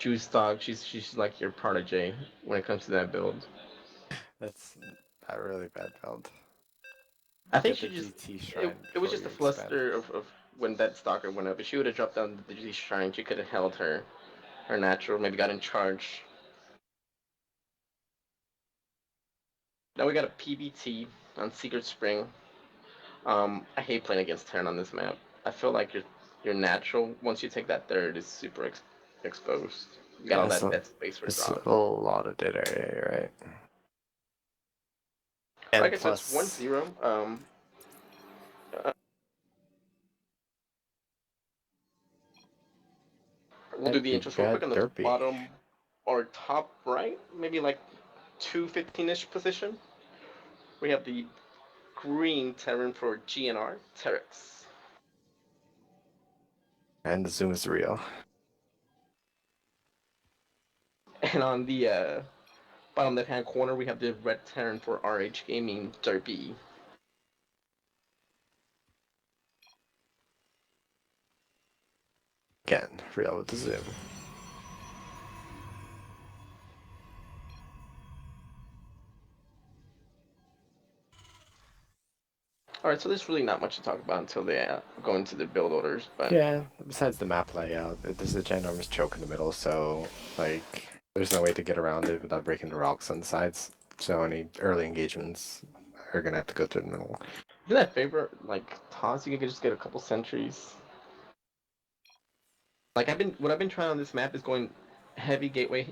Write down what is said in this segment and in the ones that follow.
juice dog. She's like your protege when it comes to that build. That's a really bad build. I think Get she the just GT it, shrine it was before just you a expand. fluster of when that stalker went up. If she would have dropped down the GT shrine, she could have held her natural, maybe got in charge. Now we got a PBT on Secret Spring. I hate playing against Terran on this map. I feel like your natural once you take that third is super exposed. You got all that Also, dead space for it's drop. a lot of dead area, right? And Okay, so it's plus, 1-0. Uh, we'll do and the you intros real got quick on the Deerpee. bottom or top right, maybe like 215-ish position. We have the green Terran for GnR Terrax. And the zoom is real. And on the bottom left hand corner, we have the red Terran for RH Gaming Deerpee. Again, real with the zoom. Alright, so there's really not much to talk about until they go into the build orders, but Yeah, besides the map layout, there's a ginormous choke in the middle, so, like, there's no way to get around it without breaking the rocks on the sides. So any early engagements are gonna have to go through the middle. isn't that favorite like toss? You can just get a couple sentries. Like what I've been trying on this map is going heavy gateway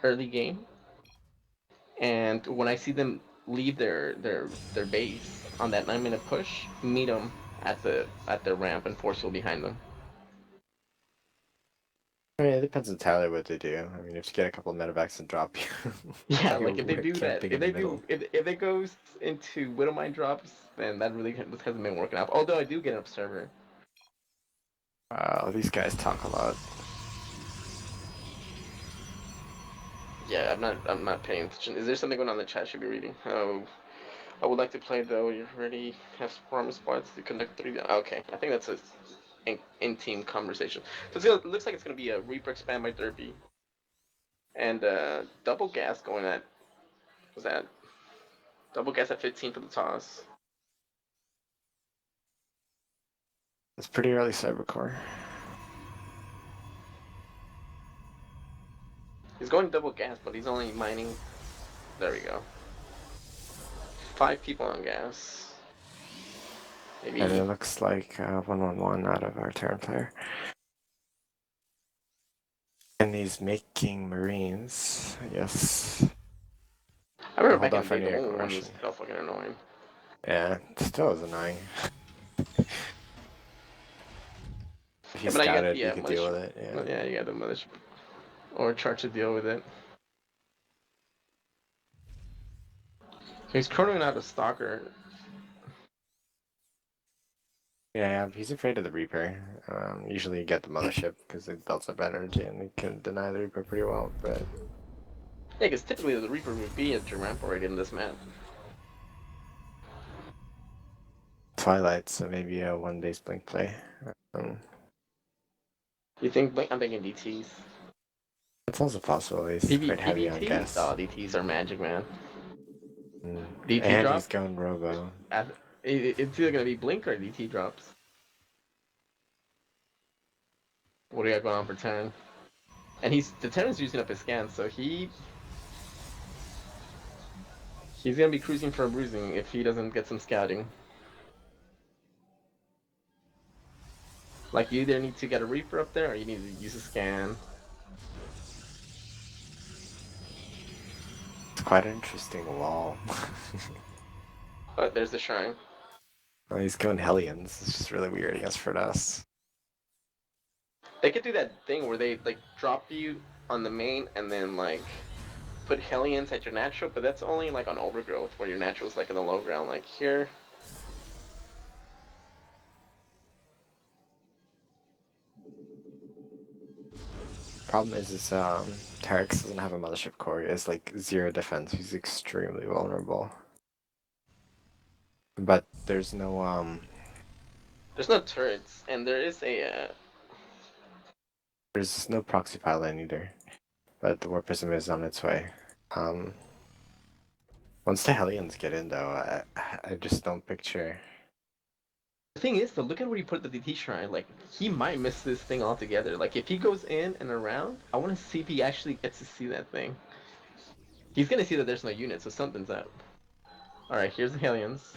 early game, and when I see them leave their base on that 9-minute push, meet them at the ramp and force field behind them. I mean, it depends entirely what they do. I mean, if you get a couple of medevacs and drop you, Yeah, like if they you're do that, camping in the middle. if it goes into Widowmine drops, then that really hasn't been working out. Although I do get an observer. Wow, these guys talk a lot. Yeah, I'm not paying attention. Is there something going on in the chat I should be reading? Oh, I would like to play though. You already have farm spots to conduct 3. Okay, I think that's a in-team conversation. So it looks like it's gonna be a Reaper expand by Deerpee and double gas going at was that double gas at 15 for the toss. It's pretty early Cybercore. He's going double gas, but he's only mining. There we go. 5 people on gas. And Maybe. it looks like 1-1-1 out of our Terran player. And he's making Marines, yes. I remember Hold back in off the day, for the any 1-1 was aggression. so fucking annoying. Yeah, still is annoying. If Yeah, he but now you got scouted, the you could deal mothership. with it, yeah. Yeah, you got the mothership. Or charge to deal with it. He's chronoing out a stalker. Yeah, he's afraid of the Reaper. Usually you get the Mothership because it builds up energy and it can deny the Reaper pretty well, but... Yeah, because typically the Reaper would be at your ramp already in this map. Twilight, so maybe a one base blink play. You think? I'm thinking DTs. It's also possible he's quite heavy on PBT? gas. Oh, DTs are magic, man. Mm. DT And he's drop? going Robo. It's either gonna be Blink or DT drops. What do you got going on for 10? And the 10 is using up his scans, so he's gonna be cruising for a bruising if he doesn't get some scouting. Like you either need to get a Reaper up there or you need to use a scan. It's quite an interesting wall. But there's the shrine. Well, he's going Hellions. It's just really weird against Fordas. They could do that thing where they like drop you on the main and then like put Hellions at your natural, but that's only like on overgrowth where your natural is like in the low ground. Like here, Problem is Terrax doesn't have a Mothership core. He has like 0 defense. He's extremely vulnerable. But there's no there's no turrets, and there is There's no proxy pylon either, but the Warp Prism is on its way. Once the Hellions get in, though, I just don't picture. The thing is, though, look at where he put the DT shrine. Like, he might miss this thing altogether. Like, if he goes in and around, I want to see if he actually gets to see that thing. He's gonna see that there's no unit, so something's up. Alright, here's the Hellions.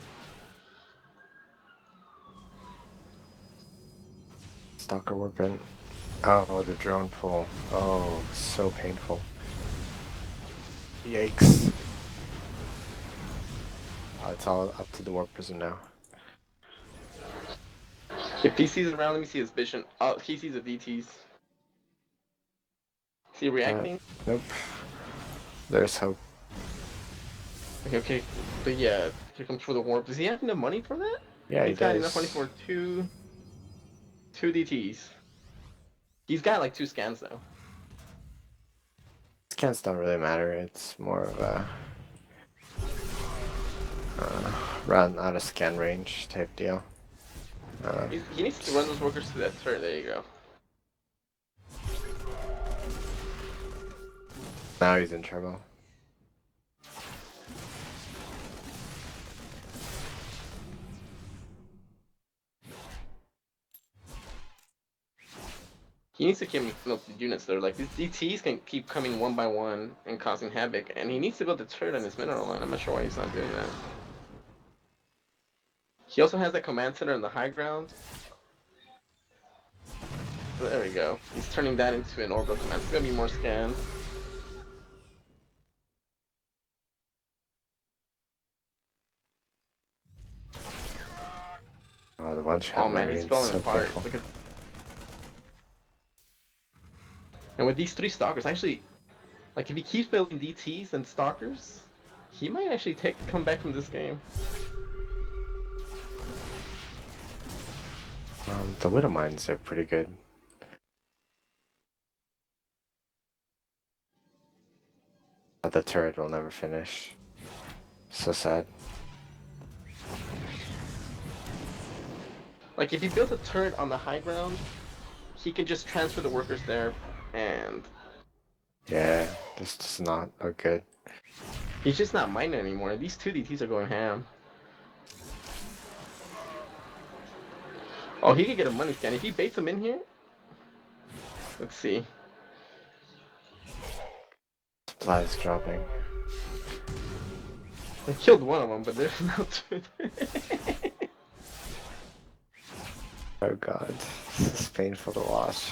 Stalker Warping. Oh, the drone pull. Oh, so painful. Yikes. It's all up to the Warp Prism now. If he sees around, let me see his vision. Oh, he sees the DTs. Is he reacting? Nope. There's hope. Okay. But yeah, here comes for the warp. Does he have enough money for that? Yeah, He's got enough money for two DTs. He's got like 2 scans though. Scans don't really matter. It's more of a run out of scan range type deal. He needs to run those workers to that turret. There you go. Now he's in trouble. He needs to keep the units there. Like these DTs can keep coming one by one and causing havoc, and he needs to build the turret on his mineral line. I'm not sure why he's not doing that. He also has that command center on the high ground. So there we go. He's turning that into an orbital command. It's gonna be more scans. Oh, the one shot. Oh man, he's falling apart. Look at. And with these 3 stalkers, actually, like if he keeps building DTs and stalkers, he might actually come back from this game. The Widow Mines are pretty good. But the turret will never finish. So sad. Like if he builds a turret on the high ground, he can just transfer the workers there, and Yeah, this does not look good. he's just not mining anymore. These 2 DTs are going ham. Oh, he could get a money scan. If he baits him in here, let's see. Supplies dropping. I killed one of them, but there's no 2. Oh god, this is painful to watch.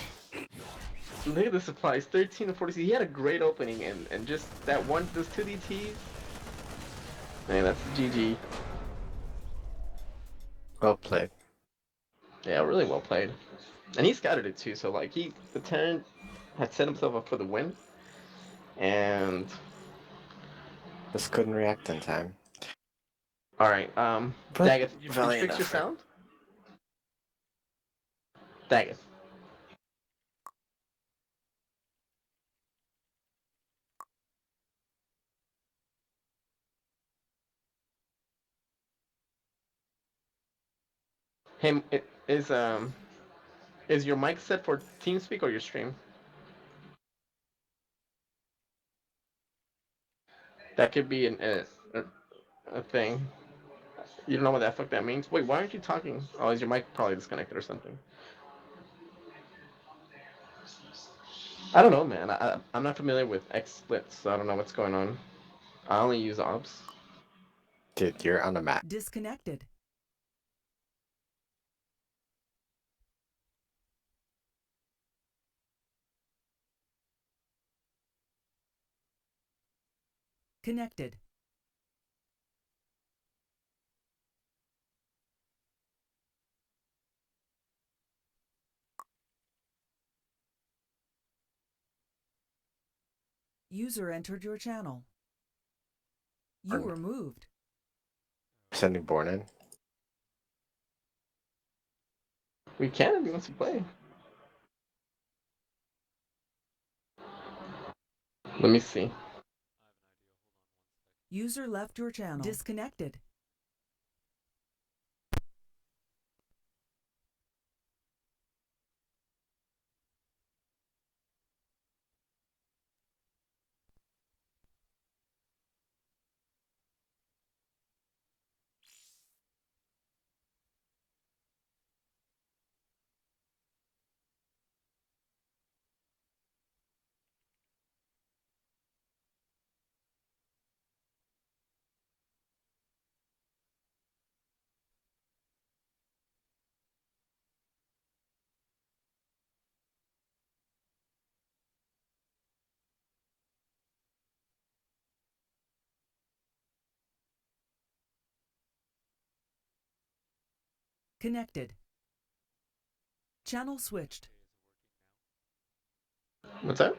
Look at the supplies, 13 to 46. He had a great opening, and just that one, those 2 DTs. Man, that's GG. Well played. Yeah, really well played. And he scouted it too, so like the Terran had set himself up for the win. And Just couldn't react in time. alright, But Daggett, did you fix your sound? Daggett. Hey, is your mic set for TeamSpeak or your stream? That could be a thing. You don't know what the fuck that means? Wait, why aren't you talking? Oh, is your mic probably disconnected or something? I don't know, man. I'm not familiar with XSplits, so I don't know what's going on. I only use ops. Dude, you're on a map. Disconnected. Connected. User entered your channel. You were moved. Sending Born in. We can if he wants to play. Let me see. User left your channel. Disconnected. Connected. Channel switched. What's up?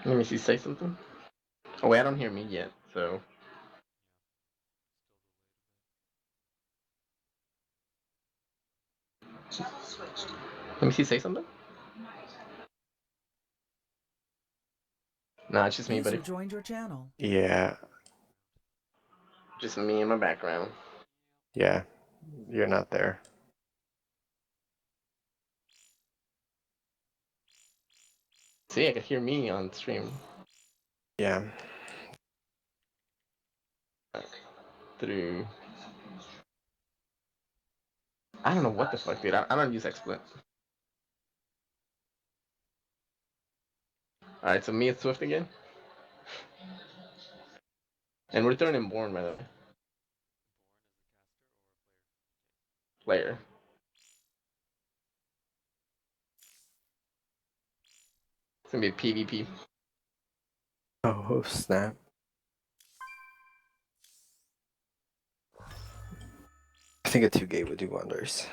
Let me see. Say something. Oh wait, I don't hear me yet. So. Let me see. Say something. Nah, it's just me, buddy. User joined your channel. Yeah, Just me in my background. yeah, you're not there. See, I could hear me on stream. Yeah. Through. I don't know what the fuck, dude. I don't use XSplit. Alright, so me and Swift again. And we're throwing in Born, by the way. Player. It's gonna be a PvP. Oh, snap. I think a 2-gate would do wonders.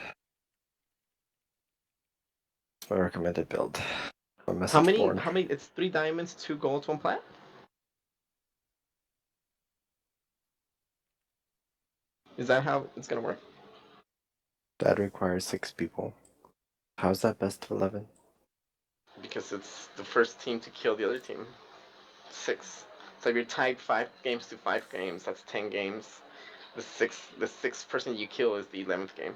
It's my recommended build. A How message many? Born. How many? It's 3 diamonds, 2 golds, 1 plat. Is that how it's gonna work? That requires 6 people. How's that best of 11? Because it's the first team to kill the other team. 6. So if you're tied 5 games to 5 games, that's 10 games. The sixth person you kill is the 11th game.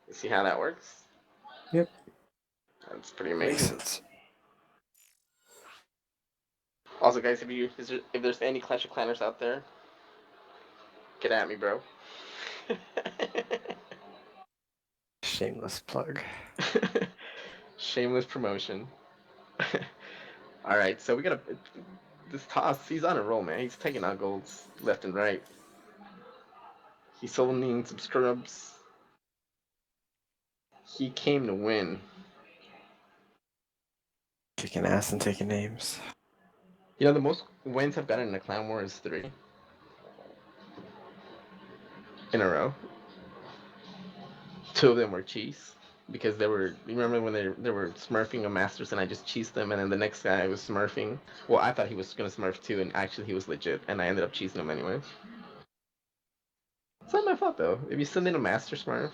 You see how that works? Yep. That's pretty Makes amazing. sense. Also, guys, if there's any Clash of Clanners out there, get at me, bro. Shameless plug. Shameless promotion. All right, so we gotta. This Toss, he's on a roll, man. He's taking out golds left and right. He's soloing some scrubs. He came to win. Kicking ass and taking names. You know, the most wins I've gotten in a clan war is 3 in a row. 2 of them were cheese because they were. You remember when they were smurfing a masters and I just cheesed them, and then the next guy was smurfing. Well, I thought he was gonna smurf too, and actually he was legit, and I ended up cheesing him anyway. It's not my fault though. If you send in a master smurf,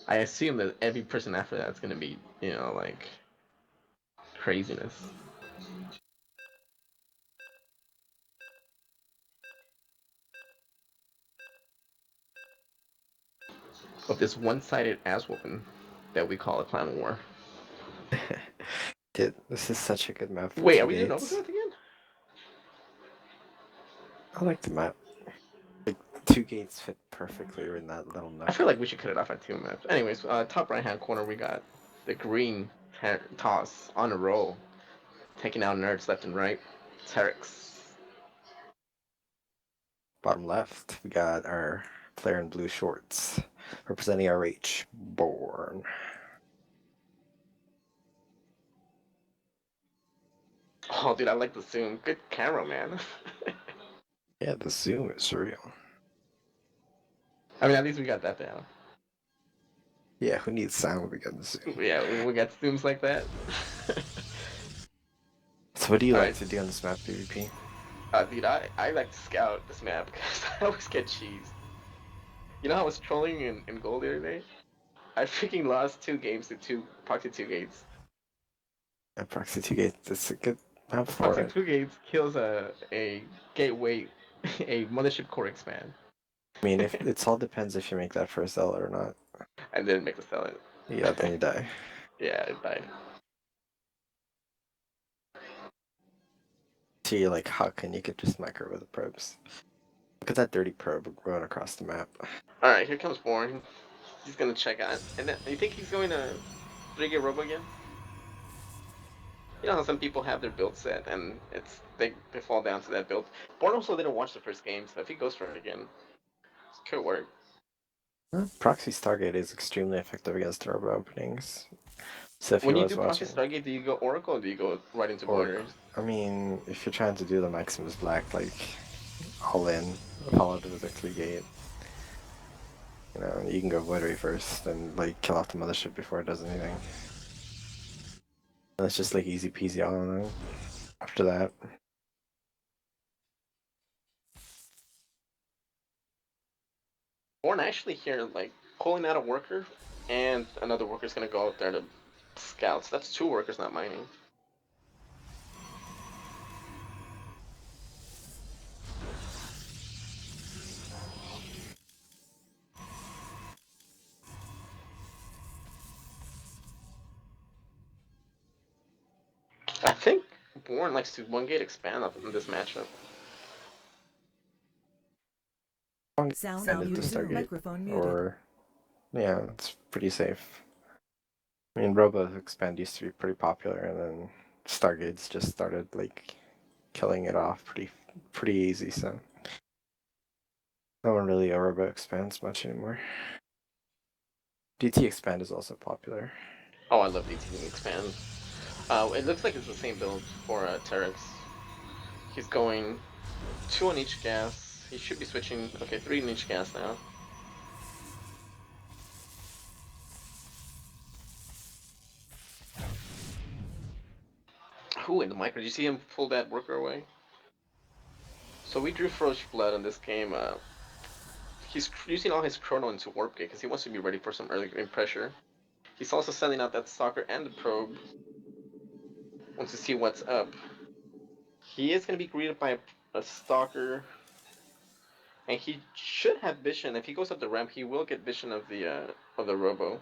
I assume that every person after that is gonna be, like craziness. Of this one-sided ass whooping that we call a clan war. Dude, this is such a good map for Wait, 2 are we doing gates. Overgrowth again? I like the map. Like, 2 gates fit perfectly in that little nook. I feel like we should cut it off at 2 maps. Anyways, top right-hand corner, we got the green toss on a roll, taking out nerds left and right. Terrax. Bottom left, we got our player in blue shorts, representing RH, Born. Oh, dude, I like the zoom. Good camera, man. Yeah, the zoom is real. I mean, at least we got that down. Yeah, who needs sound when we got the zoom? Yeah, we got zooms like that. So what do you All like right. to do on this map, PvP? Dude, I like to scout this map because I always get cheesed. You know how I was trolling in gold the other day? I freaking lost 2 games to 2 proxy 2 gates. Yeah, proxy 2 gates, it's a good map for Proxy it. 2 gates kills a gateway, a mothership core expand. I mean, if it all depends if you make that first L or not. I didn't make the sell it. Yeah, then you die. Yeah, it died. So you like Huck and you could just micro with the probes. Look at that dirty probe going across the map. Alright, here comes Born. He's gonna check out. And then, you think he's going to 3-gate robo again? You know how some people have their build set and they fall down to that build. Born also didn't watch the first game, so if he goes for it again, it could work. Proxy Stargate is extremely effective against turbo openings. So if When you you was do Proxy watching, Stargate, do you go Oracle or do you go right into or Borders? I mean, if you're trying to do the Maximus Black, like all in, followed with a Victory Gate, you know, you can go Void first and like kill off the mothership before it does anything. And it's just like easy peasy all in. After that, Born actually here, like, pulling out a worker, and another worker's gonna go out there to scout. So that's 2 workers not mining. I think Born likes to 1-gate expand up in this matchup. Sound send it to muted. Stargate, Microphone muted. or yeah, it's pretty safe. I mean, Robo Expand used to be pretty popular, and then Stargates just started like killing it off pretty easy. So no one really Robo expands much anymore. DT Expand is also popular. Oh, I love DT expand. It looks like it's the same build for Terrax. He's going 2 on each gas. He should be switching. Okay, 3 on each gas now. Ooh, in the micro. Did you see him pull that worker away? So we drew Frost Blood in this game. He's using all his chrono into Warp Gate because he wants to be ready for some early green pressure. He's also sending out that Stalker and the Probe. Wants to see what's up. He is going to be greeted by a Stalker. And he should have vision. If he goes up the ramp, he will get vision of the Robo.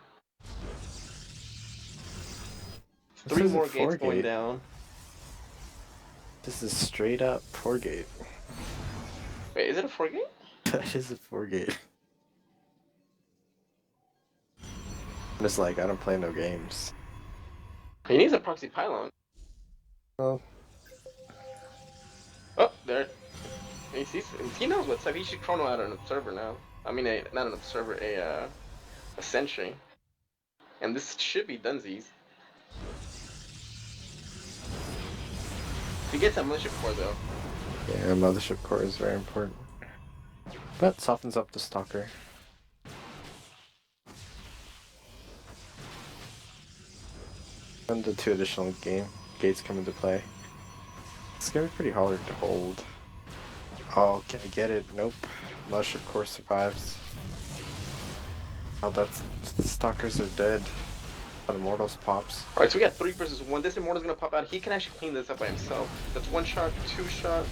3 more gates going down. This is straight up 4-gate. Wait, is it a 4 gate? That is a 4-gate. I'm just like, I don't play no games. He needs a proxy pylon. Well, Oh, there. He knows what's up. He should chrono out an observer now. I mean, not an observer, a sentry. And this should be Dunsies. He gets a militia core though. yeah, Mothership Core is very important. But softens up the Stalker. And the 2 additional gates come into play. It's gonna be pretty hard to hold. Oh, can I get it? Nope. Mothership Core survives. Oh, the Stalkers are dead. But Immortals pops. Alright, so we got 3 versus 1. This Immortal's gonna pop out. He can actually clean this up by himself. That's 1 shot, 2 shot,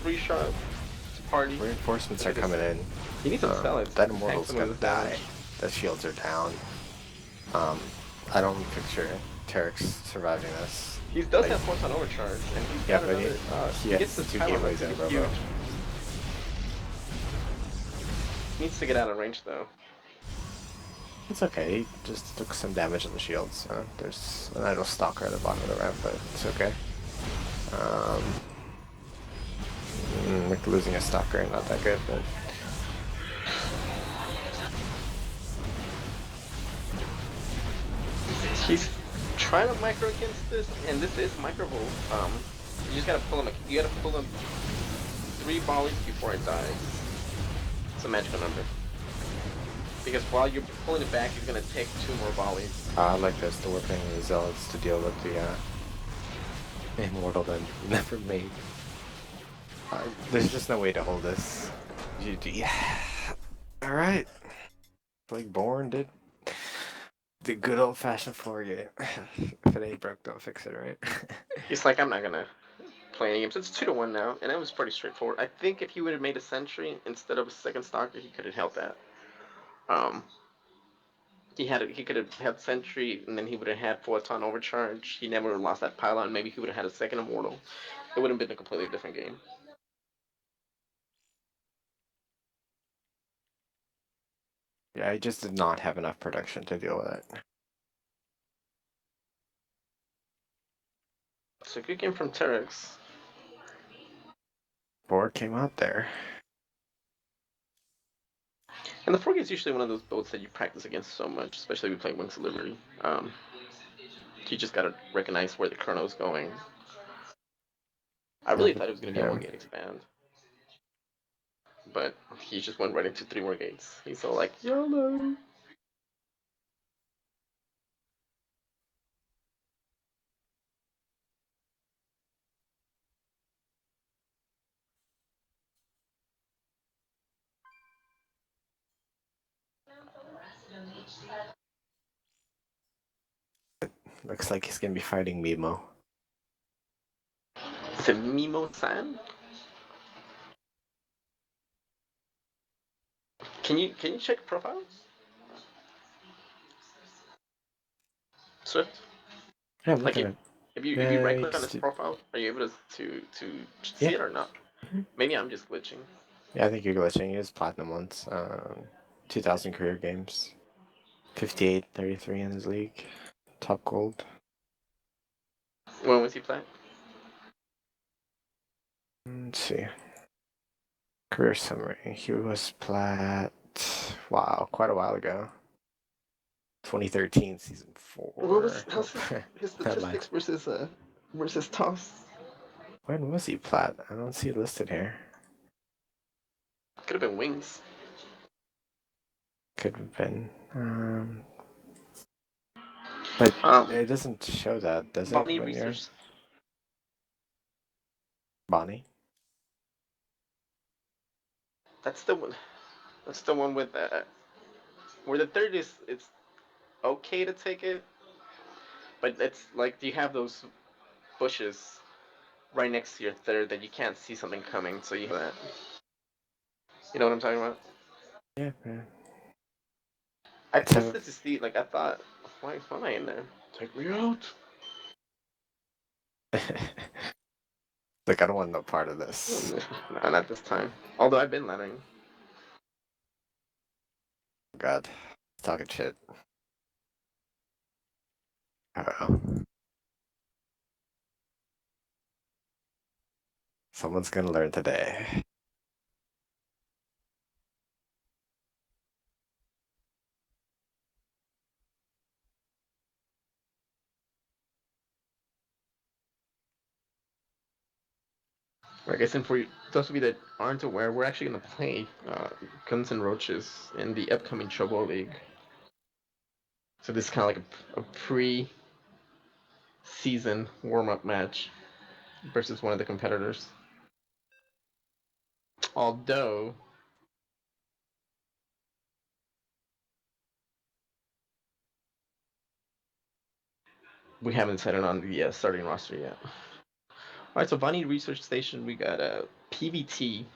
3 shot. It's a party. Reinforcements are coming in. He needs some salads. That Immortal's gonna die. The shields are down. I don't picture Terrax surviving this. He does have force on overcharge, and he's got but another, he gets has the 2 Pylon, gateways that's in gonna be huge. Robo. Needs to get out of range though. It's okay, he just took some damage on the shields. There's an idle Stalker at the bottom of the ramp, but it's okay. Like losing a Stalker, not that good, but He's trying to micro against this, and this is microable. You just gotta pull him. You gotta pull him 3 volleys before it dies. It's a magical number. Because while you're pulling it back, he's gonna take 2 more volleys. I like this, the Warping the Zealots to deal with the Immortal that never made. There's just no way to hold this. Yeah. Alright. Like Born did. The good old fashioned 4-gate. If it ain't broke, don't fix it, right? He's like, I'm not gonna play any games. It's 2-1 now, and it was pretty straightforward. I think if he would have made a sentry instead of a second stalker, he could have held that. He could have had sentry, and then he would have had photon overcharge. He never would have lost that pylon. Maybe he would have had a second immortal. It would have been a completely different game. Yeah, I just did not have enough production to deal with it. It's a good game from Terrax. Born came out there. And the Frog is usually one of those boats that you practice against so much, especially if you play Wings of Liberty. You just gotta recognize where the chrono's going. I Yeah, really but, thought it was gonna be a yeah. 1 gate expand, but he just went right into 3 more gates. He's all like, YOLO! Looks like he's gonna be fighting Meemo. Is it MeemoSaan? Can you check profiles? Swift? Yeah, I'm Like looking at. if you right click on his Just, profile, are you able to see yeah. it or not? Mhm. Maybe I'm just glitching. Yeah, I think you're glitching. He was platinum once. 2,000 career games. 58, 33 in his league. Top gold. When was he playing? Let's see. Career summary. He was plat. Wow, quite a while ago. 2013, season 4. How's Nope. his Never mind. statistics versus Toss? When was he plat? I don't see it listed here. Could have been Wings. Could have been. But Um, it doesn't show that, does it, Bonnie when you're Research. Bonnie? That's the one. That's the one with where the third is it's okay to take it, but it's like you have those bushes right next to your third that you can't see something coming, so you have that. You know what I'm talking about? Yeah, yeah. I Let's have. tested to see. Like I thought, why am I in there? Take me out. Like, I don't want no part of this. No, not this time. Although I've been learning. God, talking shit. Uh-oh. Someone's gonna learn today. I guess, and for those of you that aren't aware, we're actually going to play Guns N' Roaches in the upcoming Chobo League. So this is kind of like a pre-season warm-up match versus one of the competitors. Although we haven't decided on the starting roster yet. All right, so Bunny Research Station, we got a PBT.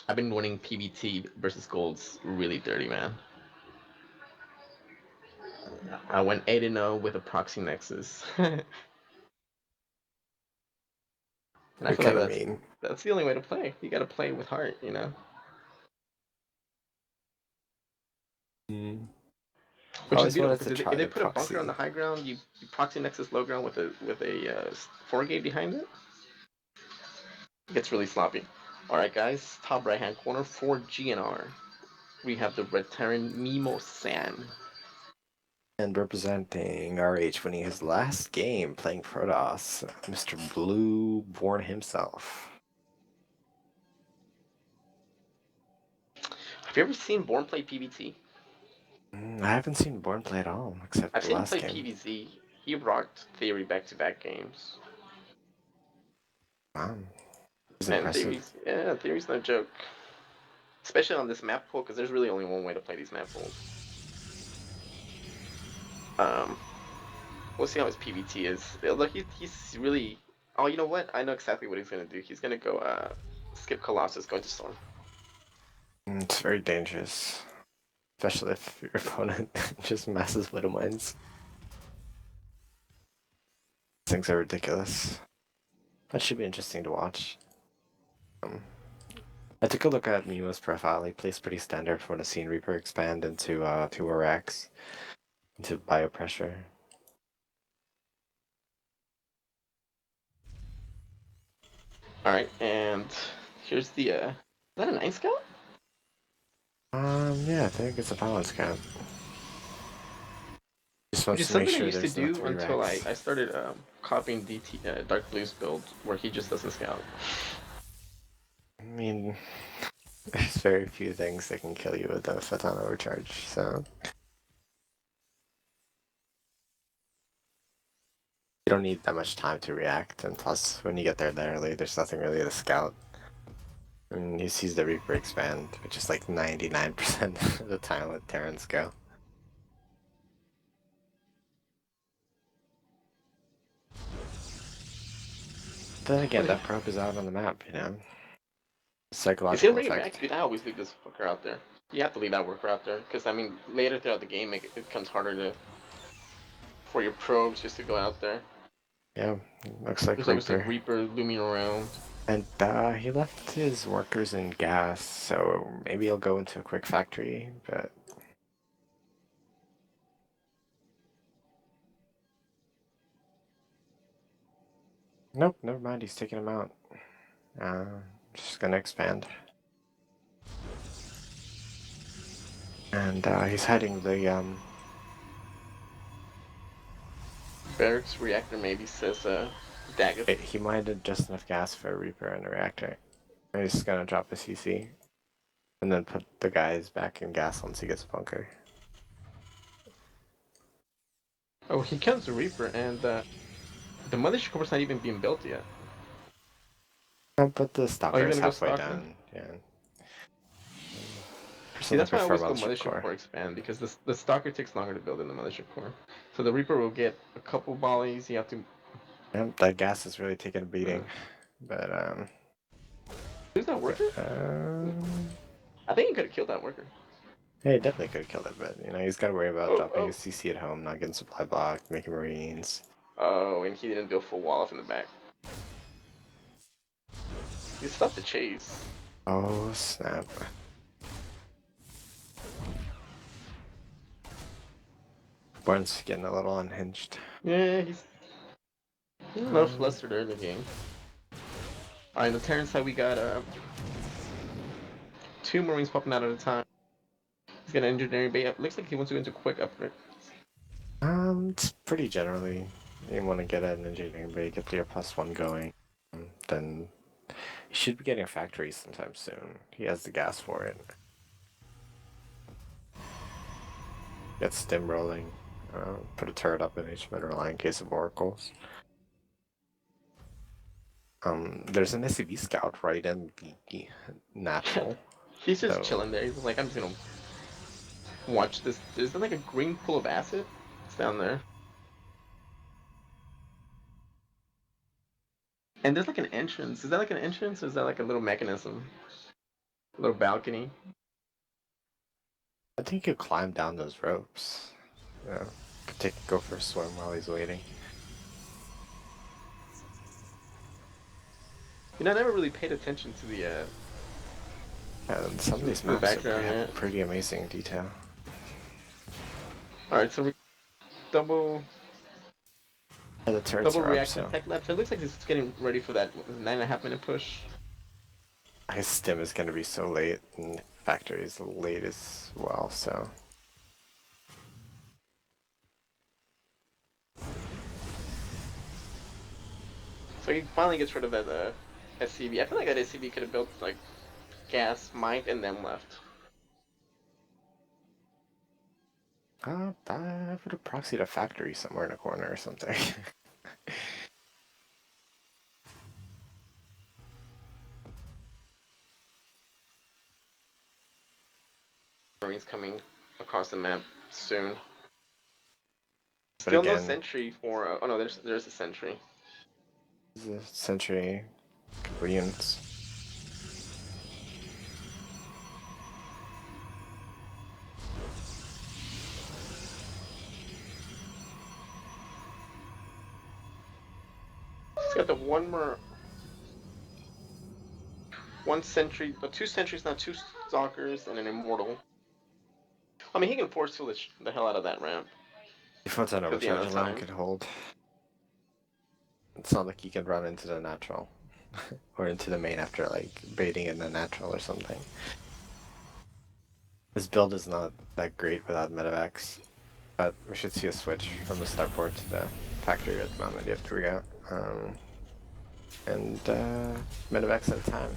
I've been winning PBT versus Golds really dirty, man. I went 8-0 with a Proxy Nexus. And I You're feel like kind of mean. that's the only way to play. You got to play with heart, you know. Mm. I Which is always beautiful wanted to because if try they the put a bunker on proxy. the high ground, you proxy Nexus low ground with a 4 gate behind it. It gets really sloppy. All right, guys, top right hand corner for GnR. We have the Red Terran MeemoSaan. And representing RH winning his last game playing Protoss, Mr. Blue Born himself. Have you ever seen Born play PBT? I haven't seen Born play at all, except I've the seen him last play game. PVZ. He rocked Theory back-to-back games. Wow. It's And impressive. Theory's no joke. Especially on this map pool, because there's really only one way to play these map pools. Um, we'll see how his PVT is. Look, he's really. Oh, you know what? I know exactly what he's gonna do. He's gonna go skip Colossus, go into Storm. It's very dangerous. Especially if your opponent just masses Widow Mines. Things are ridiculous. That should be interesting to watch. I took a look at Meemo's profile. He plays pretty standard for the Scene Reaper expand into 2 Arax, into Biopressure. All right, and here's the. Is that a 9 scout? Yeah, I think it's a balance count. Just Which wants is to make something I sure used to there's no do 3 until I racks. started copying DarkBlue's build, where he just doesn't scout. I mean, there's very few things that can kill you with a Photon Overcharge, so... You don't need that much time to react, and plus, when you get there that early, there's nothing really to scout. I mean, he sees the Reaper expand, which is like 99% of the time with Terrans go. Then again, that probe is out on the map, you know? Is he gonna Psychological bring it back? effect. Dude, I always leave this fucker out there. You have to leave that worker out there, because I mean, later throughout the game, it becomes harder to for your probes just to go out there. Yeah, looks like There's always like Reaper. Reaper looming around. And he left his workers in gas, so maybe he'll go into a quick factory, but... Nope, never mind, he's taking him out. Just gonna expand. And he's hiding the Barracks reactor maybe says Daggett. he might have just enough gas for a Reaper and a reactor. He's just gonna drop a CC. And then put the guys back in gas once he gets a bunker. Oh, he comes the Reaper, and the mothership core's not even being built yet. But the Oh, stalker you're is gonna go halfway Stalker? done. Yeah. See, Personally, that's why I prefer always go mothership mothership core. core expand, because the Stalker takes longer to build than the mothership core. So the Reaper will get a couple volleys. You have to. Yep, that gas is really taking a beating. But Who's that worker? I think he could have killed that worker. yeah, he definitely could have killed it, but you know he's got to worry about dropping Oh. his CC at home, not getting supply blocked, making marines. Oh, and he didn't build full wall off in the back. He stopped the chase. Oh snap! Born's getting a little unhinged. Yeah, he's a little flustered early in the game. Alright, on the Terran side, we got 2 marines popping out at a time. He's got an engineering bay up. Looks like he wants to go into quick upgrade. It's pretty generally you want to get an engineering bay, get your +1 going, then he should be getting a factory sometime soon. He has the gas for it. Get stim rolling. Put a turret up in each mineral line in case of oracles. There's an SCV scout right in the natural. He's just chilling there. He's like, I'm just gonna watch this. Is there like a green pool of acid? It's down there. And there's like an entrance. Is that like an entrance, or is that like a little mechanism? A little balcony? I think you climb down those ropes. Yeah, could go for a swim while he's waiting. You know, I never really paid attention to the And some of these the maps background, have pretty amazing detail. Alright, so we double The turrets are up, reaction so tech lab. So it looks like he's getting ready for that 9.5 minute push. his stim is going to be so late, and factory is late as well, so... So he finally gets rid of that SCV. I feel like that SCV could have built like gas, mined, and then left. I would have proxied a factory somewhere in a corner or something. Marines coming across the map soon. But Still again, no sentry for. Oh no, there's a sentry. there's a sentry, a couple units. He's got the one sentry, 2 sentries now, 2 stalkers, and an immortal. I mean, he can force field the hell out of that ramp. If what's an At the end overcharge of alone time. could hold. It's not like he can run into the natural. or into the main after like baiting in the natural or something. This build is not that great without medevacs, but we should see a switch from the starport to the factory at the moment. Yep, here we go. And medevacs at a time.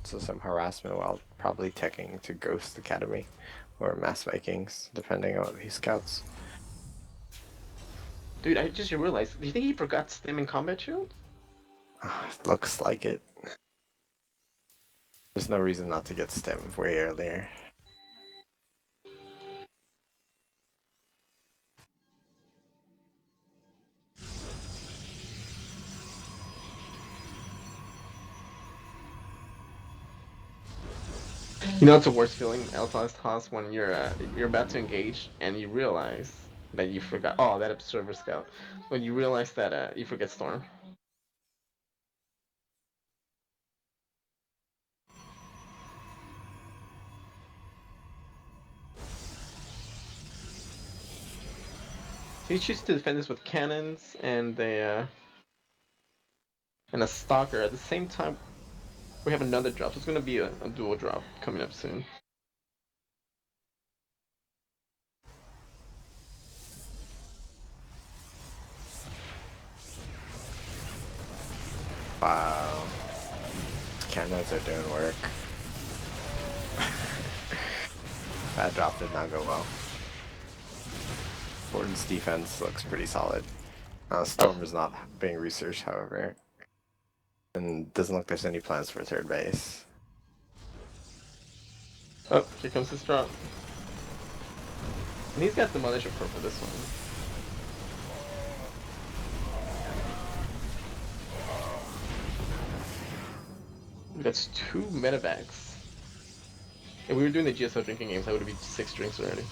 So some harassment while probably teching to Ghost Academy or Mass Vikings, depending on what he scouts. Dude, I just realized. Do you think he forgot Stim in combat shield? Looks like it. There's no reason not to get stem way earlier. You know, it's the worst feeling, Elton's toss, when you're about to engage and you realize that you forgot. Oh, that observer scout. When you realize that you forget Storm. So you choose to defend this with cannons and a stalker. At the same time, we have another drop. So it's gonna be a dual drop coming up soon. Wow. Cannons are doing work. That drop did not go well. Borden's defense looks pretty solid. Storm is not being researched, however. And doesn't look there's any plans for third base. Oh, here comes his drop. And he's got the Mothership Pro for this one. That's 2 medevacs. If we were doing the GSO drinking games, that would be 6 drinks already.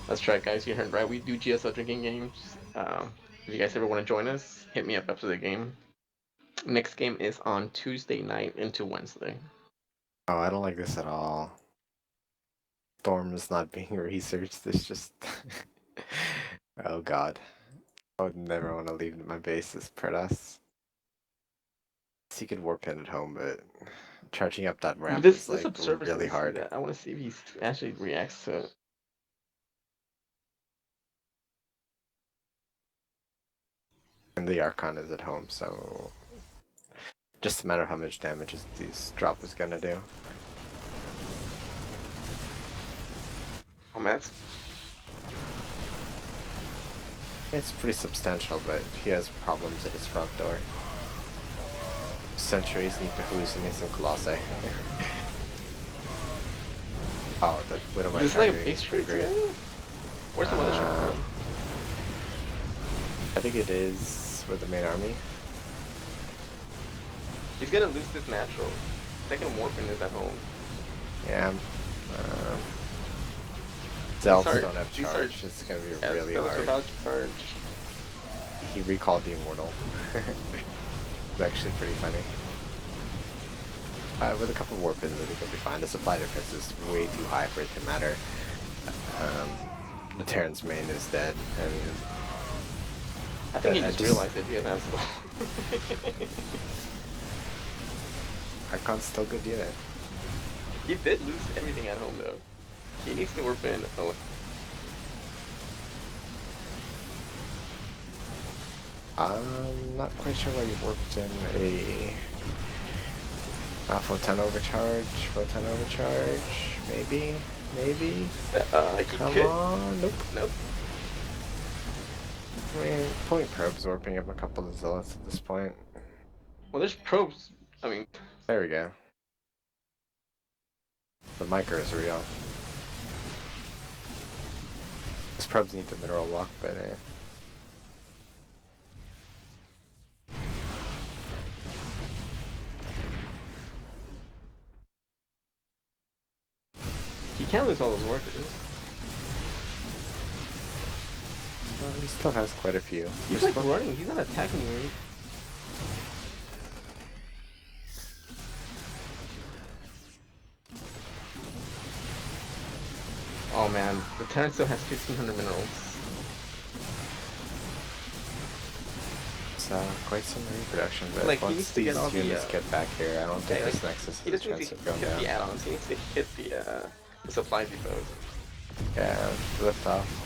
That's right, guys. You heard right. We do GSO drinking games. If you guys ever want to join us, hit me up after the game. Next game is on Tuesday night into Wednesday. Oh, I don't like this at all. Storm is not being researched. It's just... oh god. I would never want to leave my base as Predas. He could warp in at home, but charging up that ramp is like really hard. I want to see if he actually reacts to it. And the Archon is at home, so just a matter of how much damage this drop is gonna do. Oh man, it's pretty substantial, but he has problems at his front door. Sentries need to hallucinate some Colossi. Oh, the Widowmaker. Is this like a base trade? Where's the Mothership? I think it is with the main army. He's gonna lose this natural. Second Warping is at home. Yeah. Zelfs don't have charge. It's gonna be really hard. Without charge. He recalled the Immortal. It's actually pretty funny. With a couple warp ins, I think he'll be fine. The supply defense is way too high for it to matter. The Terran's main is dead, and I think he just realized it via that spell. Archon's still a good unit. He did lose everything at home though. He needs to warp in. Oh. I'm not quite sure why you warped in a Photon overcharge, maybe? Come on, nope. I mean, point probes warping up a couple of zealots at this point. Well, there's probes. I mean, there we go. The micro is real. These probes need the mineral walk, but he can't lose all those workers. Well, he still has quite a few. He's like running. He's not attacking you. Oh man, the Terran still has 1,500 minerals. has quite some reproduction, but Like, he once needs to get these all the, units get back here, I don't think yeah, this like, Nexus he has a just needs chance to of going hit down. the add-ons. He needs to hit the supply depots. Yeah, lift off.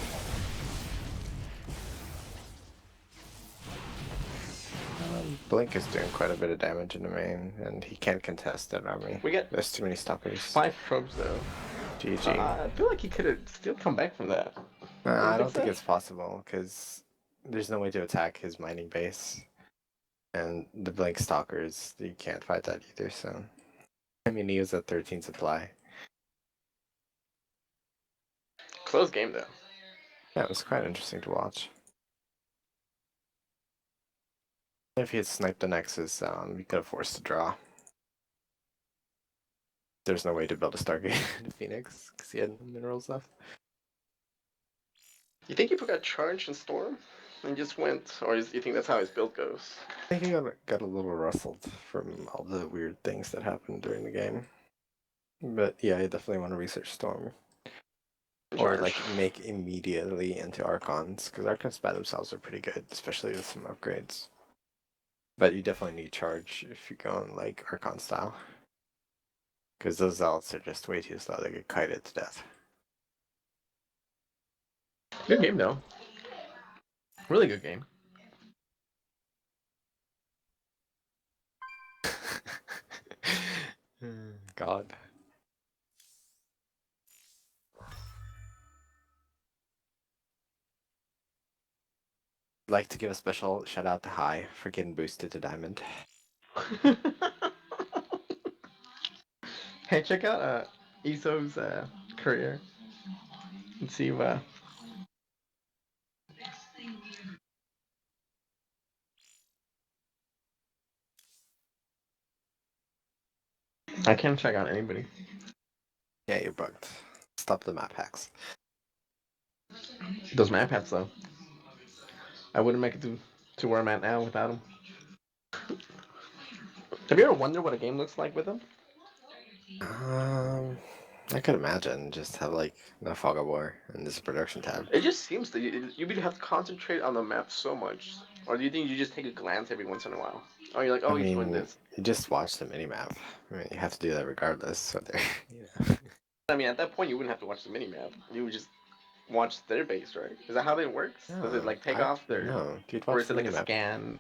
Blink is doing quite a bit of damage in the main, and he can't contest that army. We get There's too many stoppers. 5 probes though. GG. I feel like he could have still come back from that. I don't think it's possible, because there's no way to attack his mining base. And the Blink Stalkers, you can't fight that either, so... I mean, he was at 13 supply. Close game though. Yeah, it was quite interesting to watch. If he had sniped the Nexus, we could have forced a draw. There's no way to build a Stargate in Phoenix, because he had no minerals left. You think he forgot charge and storm, and just went, or you think that's how his build goes? I think he got a little rustled from all the weird things that happened during the game. But yeah, I definitely want to research Storm. Or Charge. like make immediately into Archons, because Archons by themselves are pretty good, especially with some upgrades. But you definitely need charge if you go in like Archon style. Because those Zealots are just way too slow, they get kited to death. Good game though. Really good game. God. I'd like to give a special shout out to High for getting boosted to Diamond. Hey, check out Iso's career and see I can't check out anybody. Yeah, you're bugged. Stop the map hacks. Those map hats though. I wouldn't make it to where I'm at now without them. Have you ever wondered what a game looks like with them? I could imagine just have like the fog of war and this production tab. It just seems that you would have to concentrate on the map so much. Or do you think you just take a glance every once in a while? Oh, you're like, oh, I he's doing mean, this. you just watch the minimap. I mean, you have to do that regardless. Whether you know. I mean, at that point, you wouldn't have to watch the minimap. You would just watch their base, right? Is that how it works? Does it No, like take off their, no, you'd or watch is the it like a minimap. scan?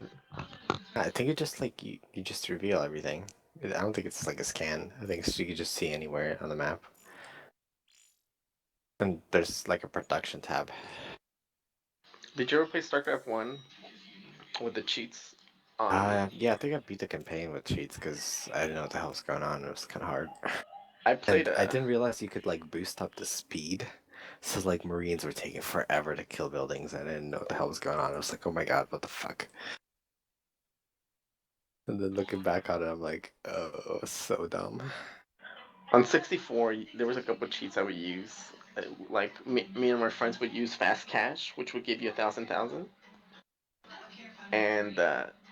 I think it just like you just reveal everything. I don't think it's like a scan. I think you could just see anywhere on the map. And there's like a production tab. Did you ever play StarCraft 1 with the cheats on? Yeah, I think I beat the campaign with cheats because I didn't know what the hell was going on. It was kind of hard. I played And I didn't realize you could like boost up the speed. So like Marines were taking forever to kill buildings. I didn't know what the hell was going on. I was like, oh my god, what the fuck? And then looking back on it, I'm like, oh, so dumb. on 64. There was a couple of cheats I would use. Like me and my friends would use fast cash, which would give you 1,000. And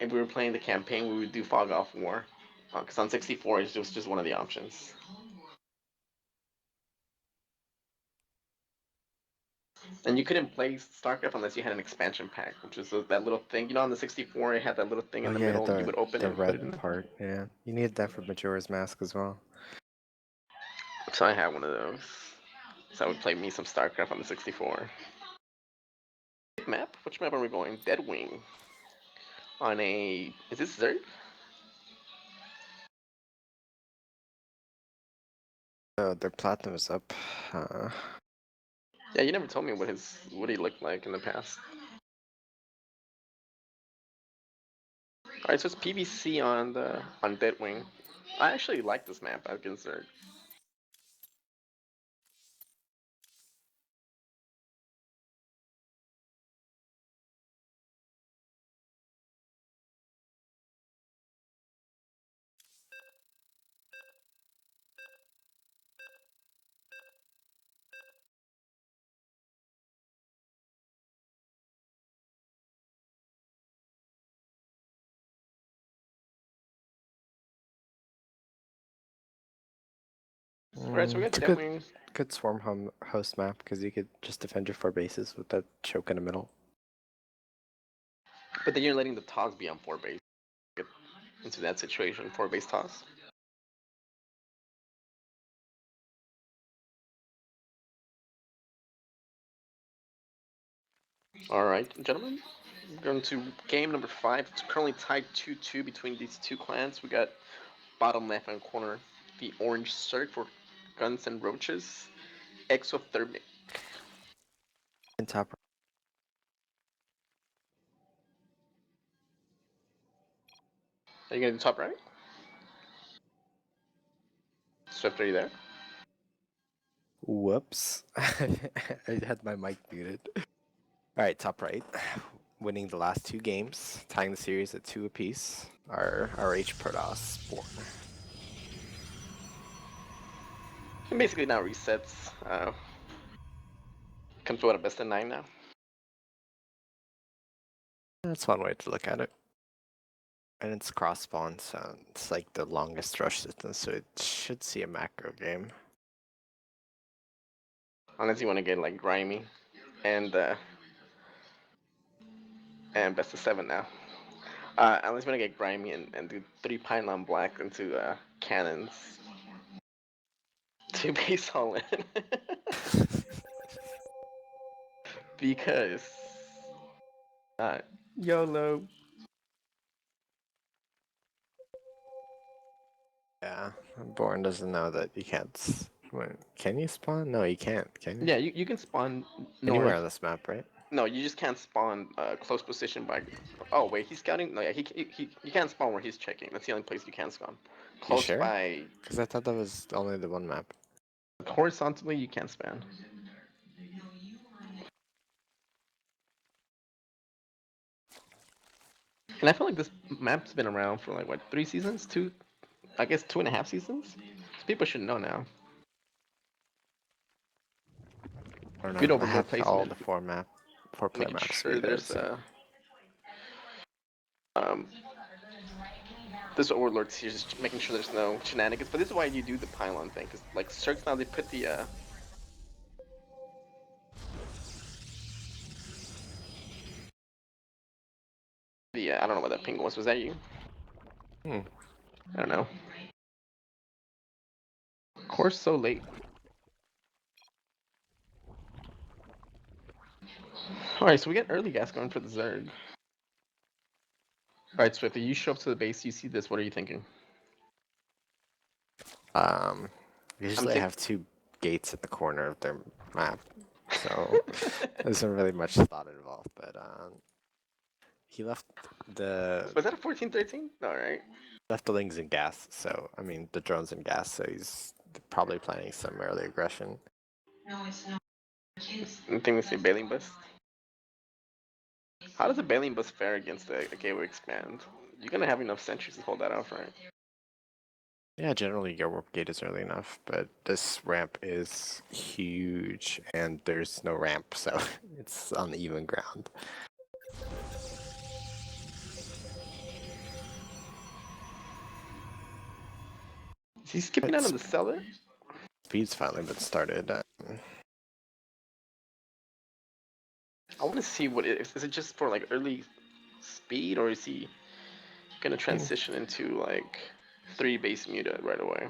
if we were playing the campaign, we would do fog off war. Because on 64, it was just one of the options. And you couldn't play StarCraft unless you had an expansion pack, which was that little thing. You know, on the 64, it had that little thing in the middle. You would open it the and put it red in. part. Yeah, you need that for Majora's Mask as well. So I had one of those. So I would play me some StarCraft on the 64. Map? Which map are we going? Deadwing. On a... Is this Zerg? Their platinum is up. Yeah, you never told me what he looked like in the past. Alright, so it's PVC on Deadwing. I actually like this map against Zerg. Alright, so we got It's a Deadwing. good swarm host map because you could just defend your 4 bases with that choke in the middle. But then you're letting the toss be on 4 base. Get into that situation, 4 base toss. Alright, gentlemen. Going to game number 5. It's currently tied 2-2 between these two clans. We got bottom left hand corner, the orange circ for Guns and Roaches, Exothermic. And top. Are you gonna do top right? Swift, are you there? Whoops. I had my mic muted. Alright, top right. Winning the last 2 games, tying the series at 2 apiece, are RH Protoss Born. And basically now resets. Comes to what, a best of 9 now? That's one way to look at it. And it's cross spawn, so it's like the longest rush distance, so it should see a macro game. Unless you want to get like grimy and best of 7 now. Unless you want to get grimy and do 3 pylon black into cannons. 2 base all in. Because YOLO. Yeah, Born doesn't know that you can't. Can you spawn? No, you can't. Can you? Yeah, you can spawn Anywhere north. on this map, right? No, you just can't spawn close position by. Oh wait, he's scouting. No, yeah, he can't spawn where he's checking. That's the only place you can spawn. Close sure? by. Because I thought that was only the one map. Horizontally, you can't spawn. And I feel like this map's been around for like what, 3 seasons? 2, I guess 2.5 seasons. So people should know now. I don't know. Good I overlord have all placement. the 4-player Making maps. sure there's this overlord's here, just making sure there's no shenanigans. But this is why you do the pylon thing, because like Cirques now they put the I don't know what that ping was. Was that you? Hmm. I don't know. Of course, so late. Alright, so we get early gas going for the Zerg. Alright, Swift, if you show up to the base, you see this, what are you thinking? Usually I have 2 gates at the corner of their map, so there's not really much thought involved. But he left the Was that a 14-13? Alright. left the lings in gas, so I mean the drones in gas, so he's probably planning some early aggression. I think we see Baleen Bust. How does a Baleen Bust fare against a gateway expand? You're gonna have enough sentries to hold that off, right? Yeah, generally your warp gate is early enough, but this ramp is huge and there's no ramp, so it's on even ground. Is he skipping out on the cellar? Speed's finally been started. I want to see what it is. Is it just for like early speed, or is he gonna transition into like 3 base muta right away?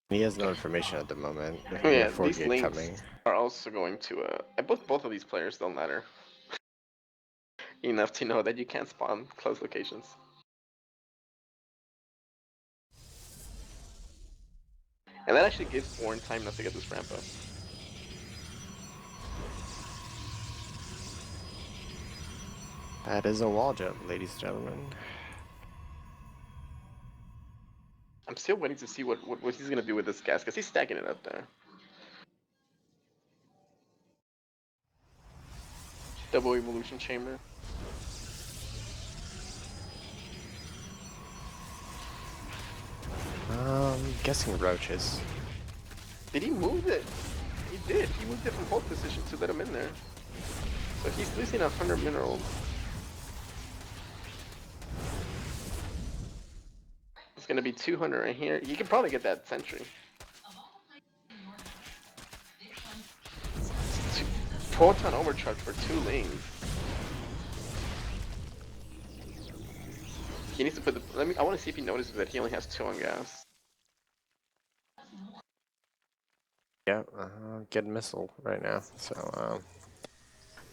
He has no information at the moment. Oh, We yeah, have 4 these gate links coming. are also going to both of these players don't matter enough to know that you can't spawn close locations. And that actually gives Born time enough to get this ramp up. That is a wall jump, ladies and gentlemen. I'm still waiting to see what he's gonna do with this gas, because he's stacking it up there. Double evolution chamber. Guessing roaches. Did he move it? He did. He moved it from hold position to let him in there. So he's losing 100 minerals. It's gonna be 200 right here. You can probably get that sentry. Proton overcharge for 2 lanes. He needs to put the. I want to see if he notices that he only has 2 on gas. Yeah, get missile right now. So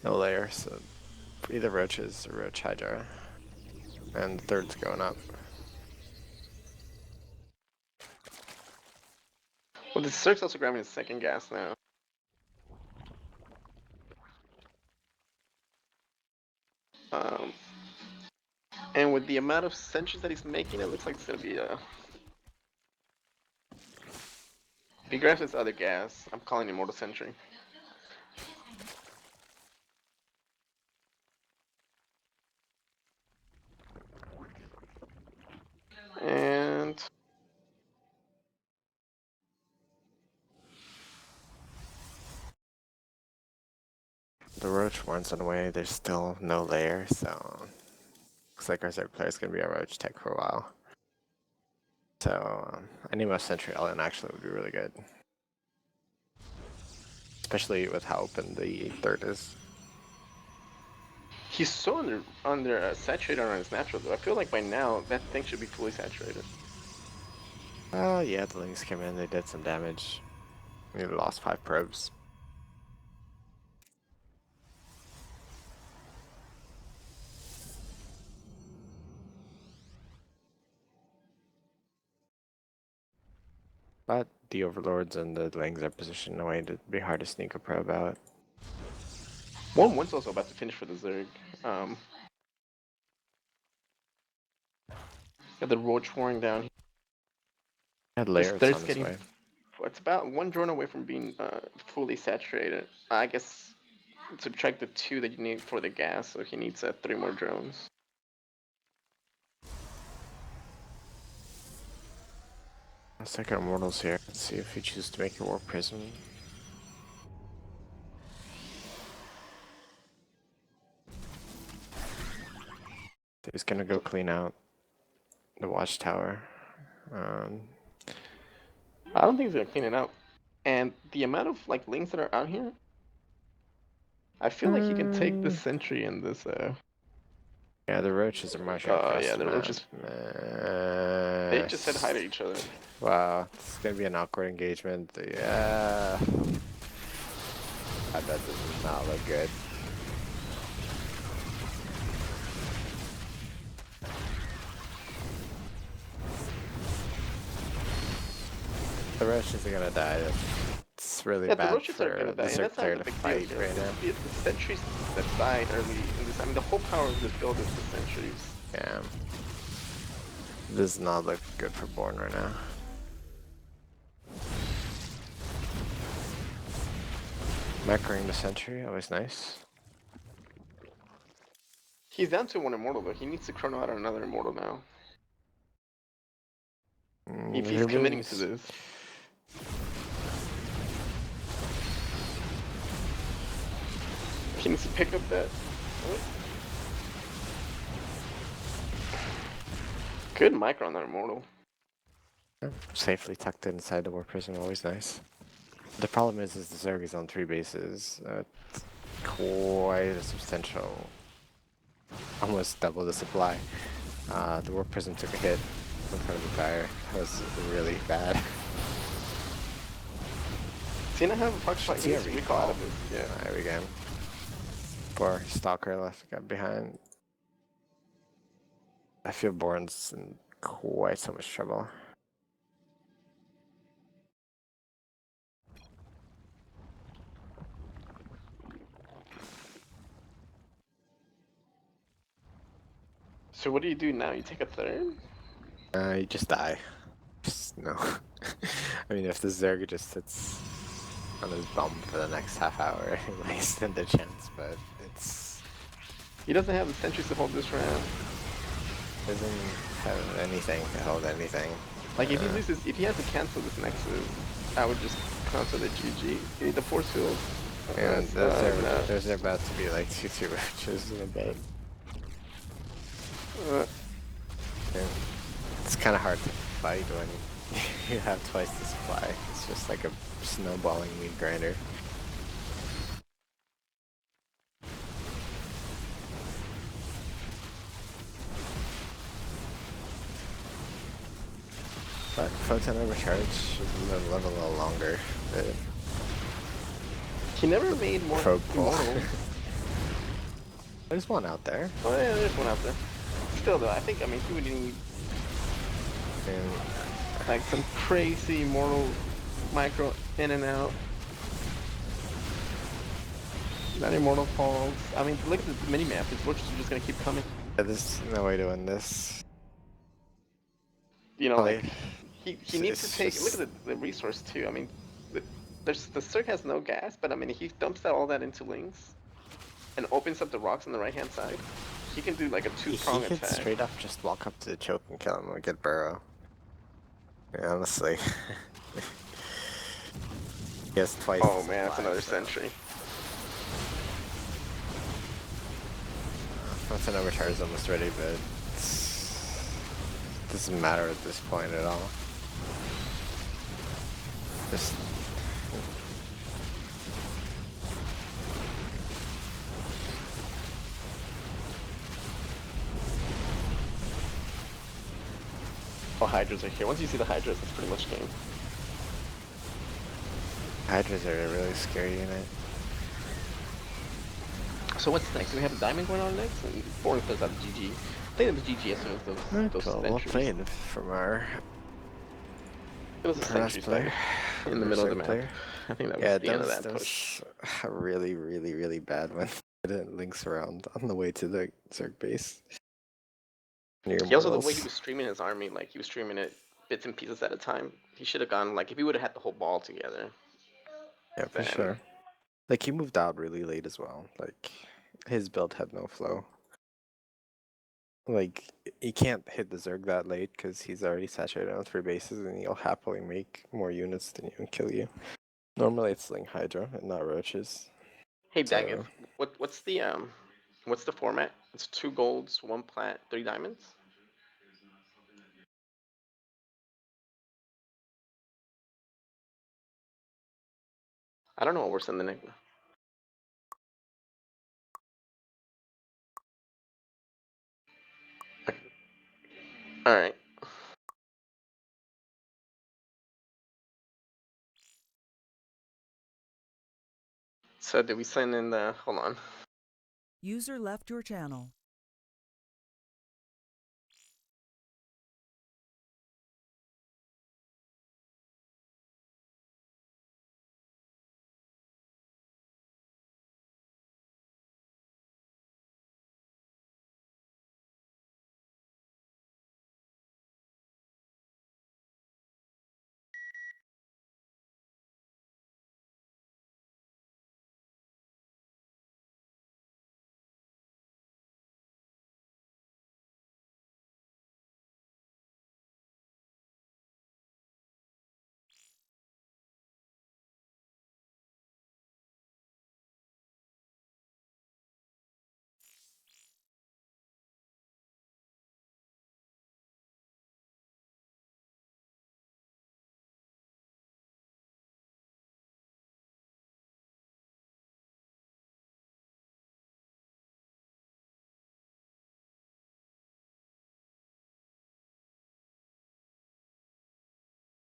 no layer. So either roaches or roach hydra, and the third's going up. Well, the Cirque's also grabbing his 2nd gas now. And with the amount of sentries that he's making, it looks like it's gonna be a. If he grabs his other gas, I'm calling Immortal Sentry. And The roach warns on the way. There's still no layer, so looks like our third player's gonna be a roach tech for a while. So I need my sentry Ellen actually would be really good, especially with how open the third is. he's so under saturated on his natural though. I feel like by now that thing should be fully saturated. Yeah, the links came in. They did some damage. We lost 5 probes. But the overlords and the lings are positioned in a way to be hard to sneak a probe out. 1-1's also about to finish for the Zerg. Got the Roach warring down. Had This layers third's on his getting. way. It's about 1 drone away from being fully saturated. I guess subtract the 2 that you need for the gas, so he needs 3 more drones. Let's take our immortals here. Let's see if he chooses to make a warp prism. He's gonna go clean out the watchtower. I don't think he's gonna clean it out. And the amount of like links that are out here, I feel like he can take this sentry and this. Yeah, the roaches are marching across yeah, the map. roaches. They just said hi to each other. Wow, it's gonna be an awkward engagement. Yeah, that does not look good. The roaches are gonna die. It's really Yeah, the bad roaches for are gonna die, the and that's not player the to big fight deal. right now. It's the sentries that died early in this. I mean, the whole power of this build is the sentries. Yeah, this does not look good for Born right now. Macroing the sentry, always nice. He's down to 1 immortal though. He needs to chrono out another immortal now. If he's committing to this. He needs to pick up that. Good micro on that immortal. Safely tucked inside the warp prism, always nice. The problem is the Zerg is on 3 bases. It's quite a substantial, almost double the supply. The warp prism took a hit in front of the fire. That was really bad. Cena have a puck fight. He needs to recall out of this. Yeah. There we go. Poor Stalker left got behind. I feel Born's in quite so much trouble. So what do you do now? You take a third? You just die. Just no. I mean, if the Zerg just sits on his bum for the next half hour, he might stand a chance, but it's... He doesn't have the sentries to hold this round. Doesn't have anything to hold anything. Like if he loses, if he has to cancel this Nexus, I would just cancel the GG. You need the force field. And there's about to be like 2-2 roaches in a bait. Yeah. It's kind of hard to fight when you have twice the supply. It's just like a snowballing meat grinder. But Photon Overcharge should live a little longer. But He never made more probe pull. immortals. There's one out there. Oh yeah, there's one out there. Still though, I mean, he would need And like some crazy immortal micro in and out. Not immortal falls. I mean, look at the mini map. His butchers are just gonna keep coming. there's no way to win this. You know, Probably. like he needs to take. Look at the resource too. I mean, the Cirque has no gas, but I mean, he dumps all that into links and opens up the rocks on the right hand side. He can do like a two-prong He could attack. straight up just walk up to the choke and kill him and get burrow. Yeah, honestly. He has twice. Oh man, that's life, another so. sentry. Photon Overcharge is almost ready, but it doesn't matter at this point at all. Just Oh, Hydras are here. Once you see the Hydras, it's pretty much game. Hydras are a really scary unit. So what's next? Do we have a diamond going on next? And Born plays out the GG. Played at the GG as soon as those Well sentries. played from our It was a sentry player. in the middle of the map. Player. I think that was Yeah, the end of that that was push. a really bad one. It links around on the way to the Zerg base. Near He also, the way he Mortals. was streaming his army, like he was streaming it bits and pieces at a time. He should have gone, like, if he would have had the whole ball together. Yeah, for then- sure. Like, he moved out really late as well. Like, his build had no flow. Like, he can't hit the Zerg that late because he's already saturated on 3 bases and he'll happily make more units than you and kill you. Normally it's Sling Hydra and not Roaches. Hey, So- Daggett, what's the format? It's 2 golds, 1 plat, 3 diamonds? I don't know what we're sending it. Alright. So did we send in the, hold on. User left your channel.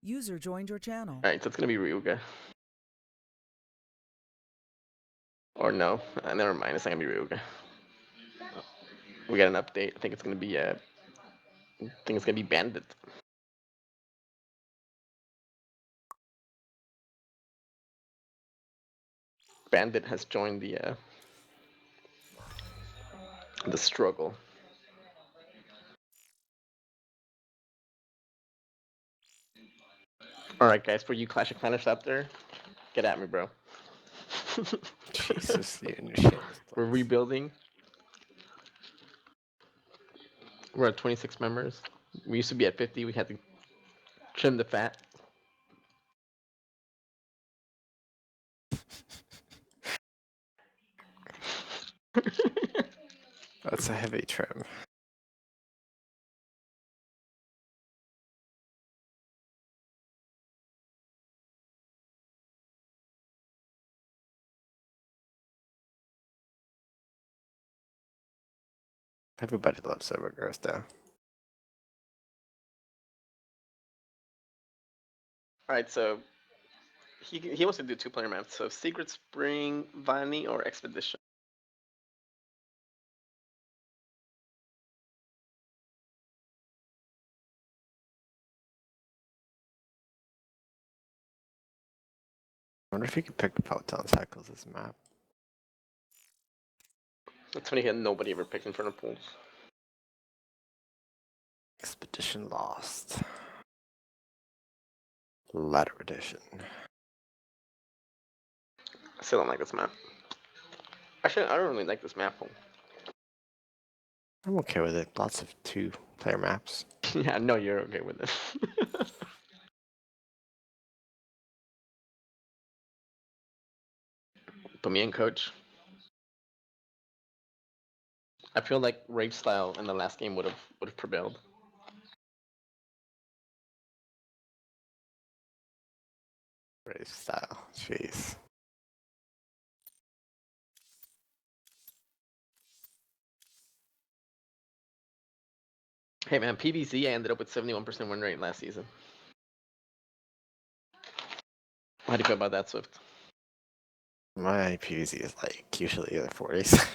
User joined your channel. Alright, so it's gonna be Ryuga. Or no, never mind, it's not gonna be Ryuga. We got an update. I think it's gonna be Bandit. Bandit has joined the struggle. Alright guys, for you Clash of Clanners out there, get at me, bro. Jesus, you and your shit. We're rebuilding. We're at 26 members. We used to be at 50. We had to trim the fat. That's a heavy trim. Everybody loves Cybergirls though. Alright, so he wants to do 2-player maps. So Secret Spring, Vani, or Expedition. I wonder if you could pick Peloton Cycles this map. It's funny, nobody ever picked Inferno Pools. Expedition Lost. Ladder Edition. I still don't like this map. Actually, I don't really like this map. I'm okay with it. Lots of 2-player maps. Yeah, I know you're okay with it. Put me in, coach. I feel like Rage style in the last game would have prevailed. Brave style. Jeez. Hey man, PVZ I ended up with 71% win rate last season. How do you feel about that, Swift? My PVZ is like usually in the 40s.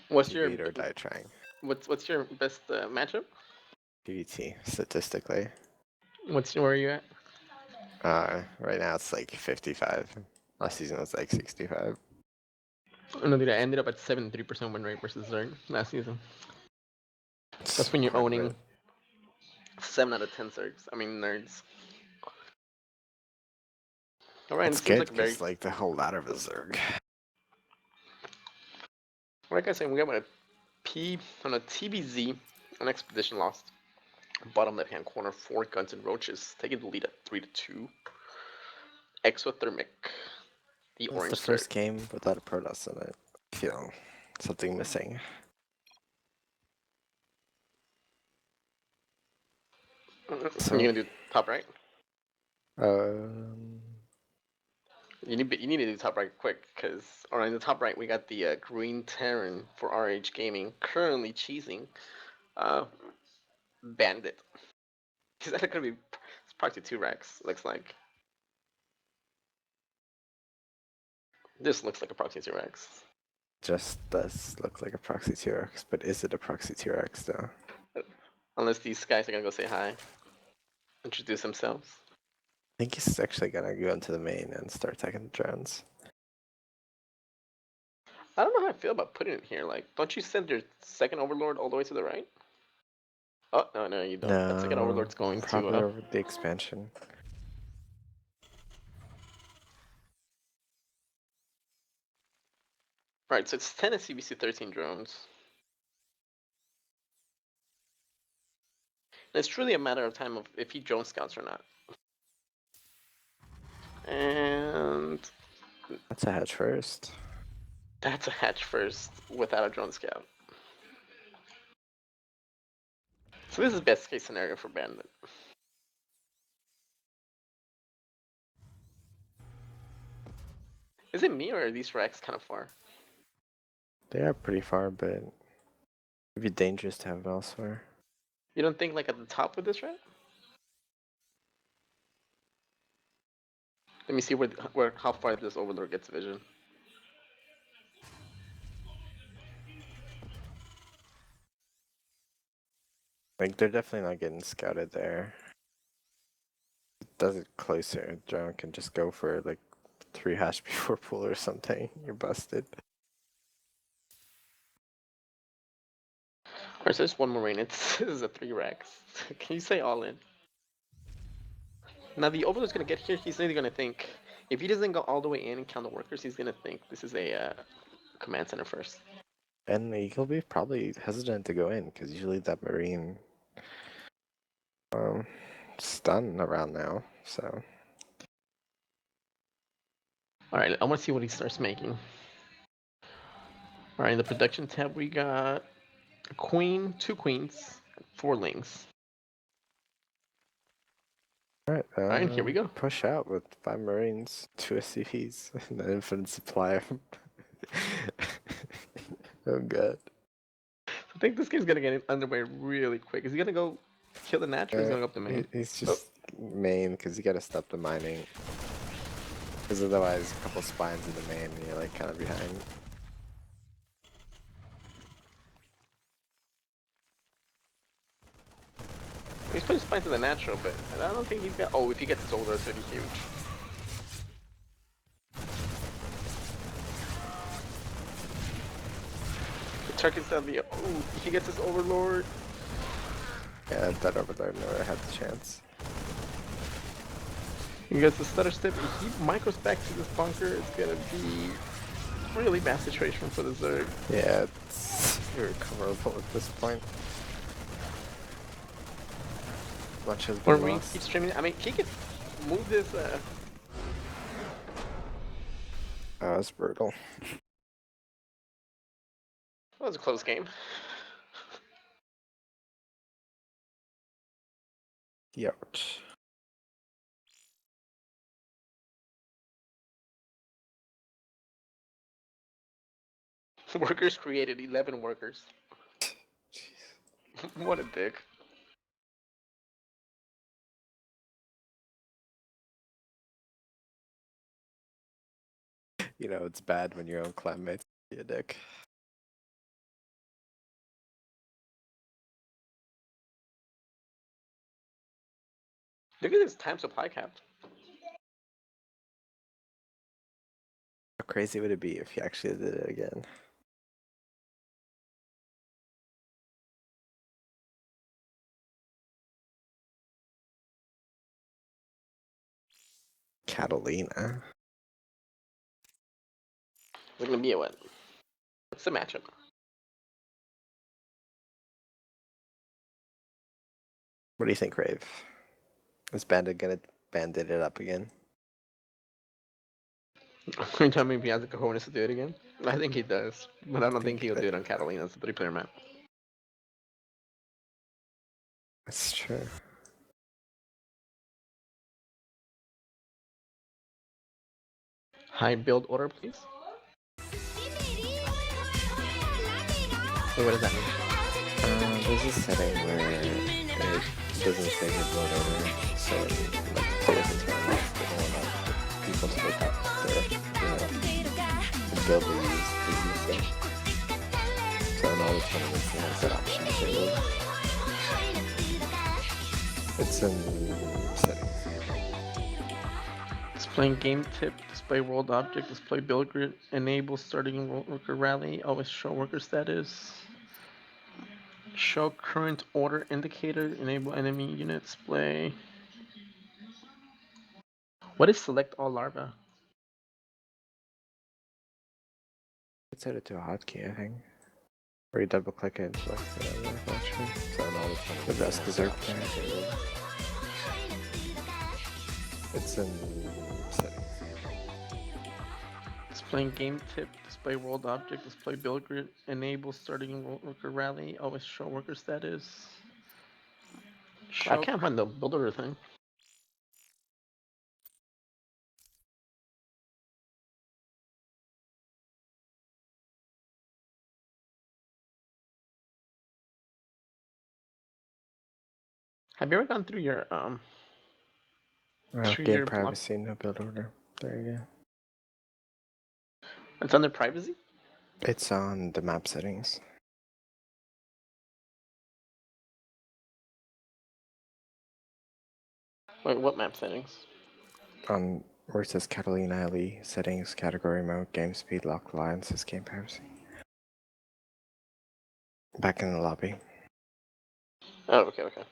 What's your Beat or die trying. what's your best matchup? PVT statistically. Where are you at? Right now it's like 55. Last season was like 65. No, dude, I ended up at 73% win rate versus Zerg last season. That's when you're Quite a owning bit. 7 out of 10 Zergs. I mean nerds. Alright, It's it seems good like very. because like the whole ladder of a Zerg. Like I said, we got a TBZ, an Expedition lost. Bottom left hand corner, 4 Guns and Roaches, taking the lead at 3-2. Exothermic, the It's orange the first Zerg. game without a Protoss in it. I feel something missing. So, You're gonna do top right? um, You need to do top right quick, because in the top right we got the Green Terran for RH Gaming, currently cheesing Bandit. Is that gonna be? It's probably 2 racks. Looks like. This looks like a proxy 2 racks. just does look like a proxy T-Rex, but is it a proxy T-Rex though? Unless these guys are gonna go say hi, introduce themselves. I think he's actually gonna go into the main and start attacking the drones. I don't know how I feel about putting it here. Like, don't you send your second Overlord all the way to the right? Oh no, you don't. That second No, Overlord's going probably to. over the expansion. Right, so it's 10 CBC 13 drones. And it's truly a matter of time of if he drone scouts or not. And That's a hatch first. that's a hatch first without a drone scout. So this is best case scenario for Bandit. Is it me or are these racks kind of far? They are pretty far, but it'd be dangerous to have them elsewhere. You don't think like at the top with this rack? Let me see where how far this Overlord gets vision. Like they're definitely not getting scouted there. Does it closer, drone can just go for like 3 hash before pool or something. You're busted. Alright, so there's one more rain. This is a 3 racks. Can you say all in? Now the Overlord's gonna get here, he's really gonna think, if he doesn't go all the way in and count the workers, he's gonna think this is a command center first. And he'll be probably hesitant to go in because usually that marine stun around now. So Alright, I wanna see what he starts making. Alright, in the production tab we got a queen, 2 queens, 4 lings. alright, Alright, here we go. push out with 5 marines, 2 SCPs, and an infinite supply of oh god. I think this game's gonna get underway really quick. Is he gonna go Kill the natural. He's going up the main. He's just main because you gotta stop the mining. Because otherwise, a couple spines in the main, and you're like kind of behind. He's putting spines to the natural, but I don't think he's got. Oh, if he gets his older, it's pretty huge. The Turkey's out the. Oh, if he gets his overlord. Yeah, that overlord never had the chance. He gets the stutter step. If he micros back to this bunker, it's gonna be a really bad situation for the Zerg. Yeah, it's irrecoverable at this point. Much has Or been we lost. keep streaming. I mean, he could move this. Oh, it's brutal. That was a close game. Ouch. Workers created 11 workers. Jeez. What a dick. You know, it's bad when your own clanmates be a dick. Look at this time supply cap. How crazy would it be if he actually did it again? Catalina. It's gonna be a what? What's the matchup? What do you think, Rave? Is Bandit gonna bandit it up again? Can you tell me if he has the cojones to do it again? I think he does, but I don't think he'll do it on Catalina. It's a 3-player map. That's true. High build order, please. Wait, what does that mean? There's a setting where it doesn't say good load order, so like players in tournament they don't want people to look up the build they used previously. So in all the tournaments it has that option available. It's in settings. Displaying game tip, display world object, display build grid, enable starting worker rally, always show worker status. Show current order indicator, enable enemy unit display. What is select all larva? It's set it to a hotkey, I think. Or you double click it and select it on the function. So in all the tournaments the best dessert player. It's in settings. Displaying game tip, display world object, display build grid, enable starting worker rally, always show worker status. I can't find the build order thing. Have you ever gone through your through Game your block? privacy, no build order. There you go. It's under privacy? It's on the map settings. Wait, what map settings? On where it says Catalina LE, settings, category mode, game speed, lock alliances, game privacy. Back in the lobby. Oh, okay, okay.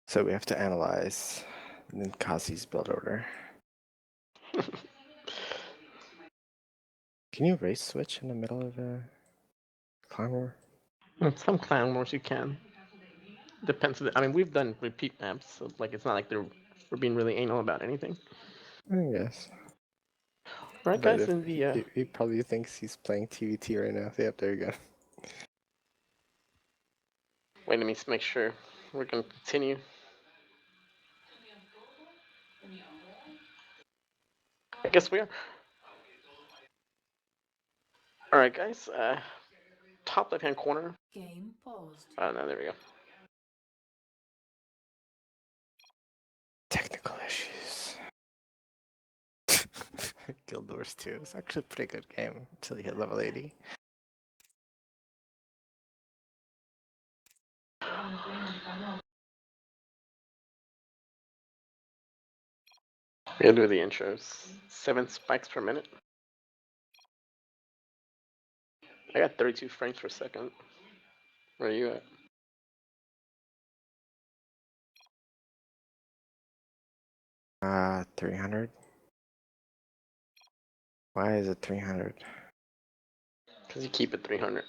So we have to analyze Ninkazi's build order. Can you race switch in the middle of a clan war? Some clan wars you can. Depends. I mean, we've done repeat maps, so like it's not like we're being really anal about anything. I guess. Right, But guys, in the he probably thinks he's playing TVT right now. Yep, there you go. wait, let me make sure we're gonna continue. I guess we are. All right, guys. Top left-hand corner. Game paused. Oh no, there we go. Technical issues. Guild Wars 2 is actually a pretty good game until you hit level 80. We're gonna do the intros. 7 spikes per minute. I got 32 frames per second. Where are you at? 300. Why is it 300? Because you keep it 300.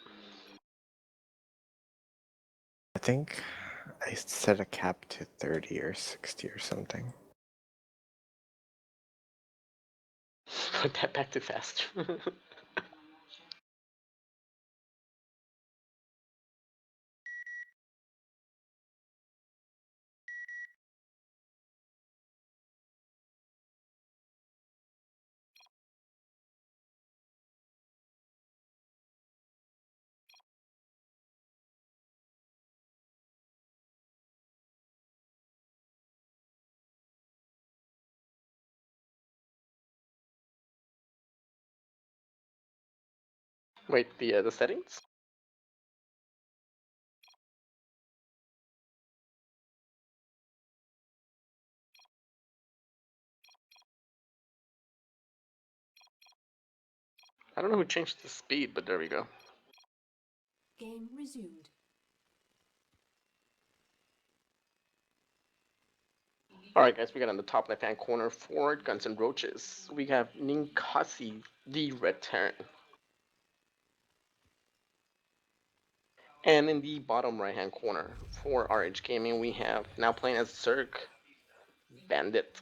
I think I set a cap to 30 or 60 or something. Put that back too fast. Wait, the settings? I don't know who changed the speed, but there we go. Game resumed. Alright guys, we got on the top left hand corner for Guns and Roaches. We have Ninkazi, the Red Terran. And in the bottom right hand corner for RH Gaming, we have now playing as Zerg, Bandit.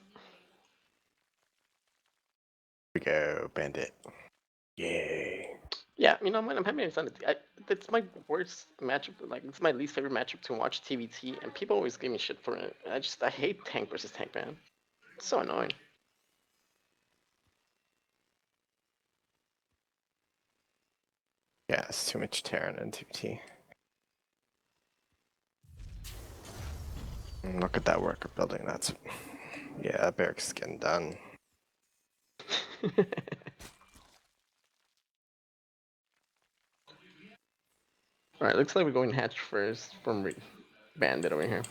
Here we go, Bandit. Yay. Yeah, you know, I'm happy it's on it. It's my worst matchup. Like, it's my least favorite matchup to watch TVT, and people always give me shit for it. I hate tank versus tank, man. It's so annoying. Yeah, it's too much Terran and TT. Look at that worker building. That's yeah, barracks is getting done. Alright, looks like we're going hatch first from Bandit over here.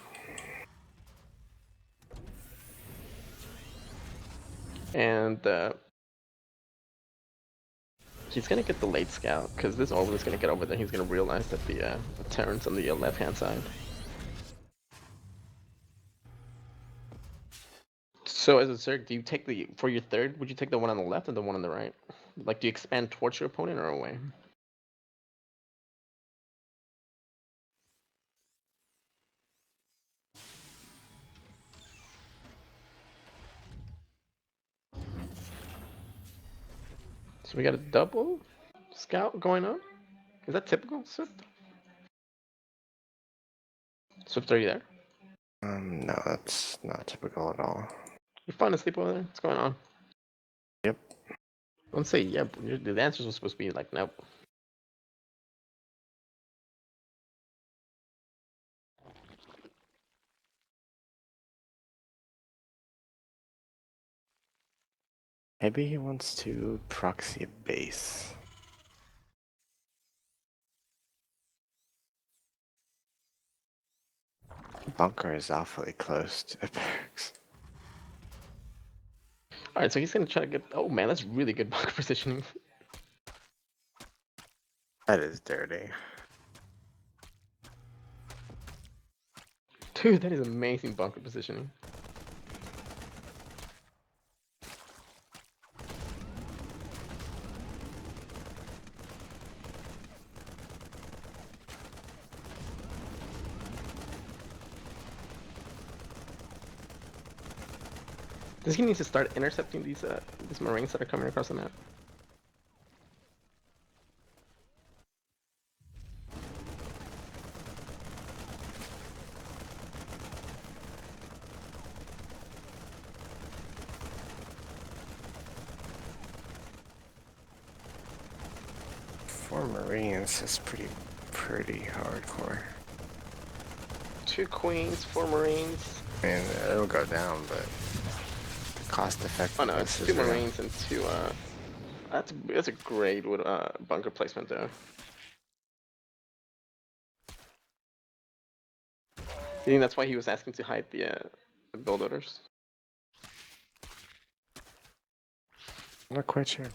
And he's gonna get the late scout, because this Orbital is gonna get over there. He's gonna realize that the Terran's on the left hand side. So as a Zerg, do you take for your third, would you take the one on the left or the one on the right? Like, do you expand towards your opponent or away? So we got a double scout going on? Is that typical, Swift? Swift, are you there? No, that's not typical at all. You falling asleep over there? What's going on? Yep. Don't say yep. The answers were supposed to be like nope. Maybe he wants to proxy a base. Bunker is awfully close to the barracks. Alright, so he's gonna try to get. Oh man, that's really good bunker positioning. That is dirty. Dude, that is amazing bunker positioning. Does he need to start intercepting these Marines that are coming across the map? Marines is pretty hardcore. 2 queens, 4 marines. I mean, it'll go down, but cost Oh effectiveness no, it's is 2 real. marines and 2 that's a great with bunker placement though. You think that's why he was asking to hide the build orders? I'm not quite sure.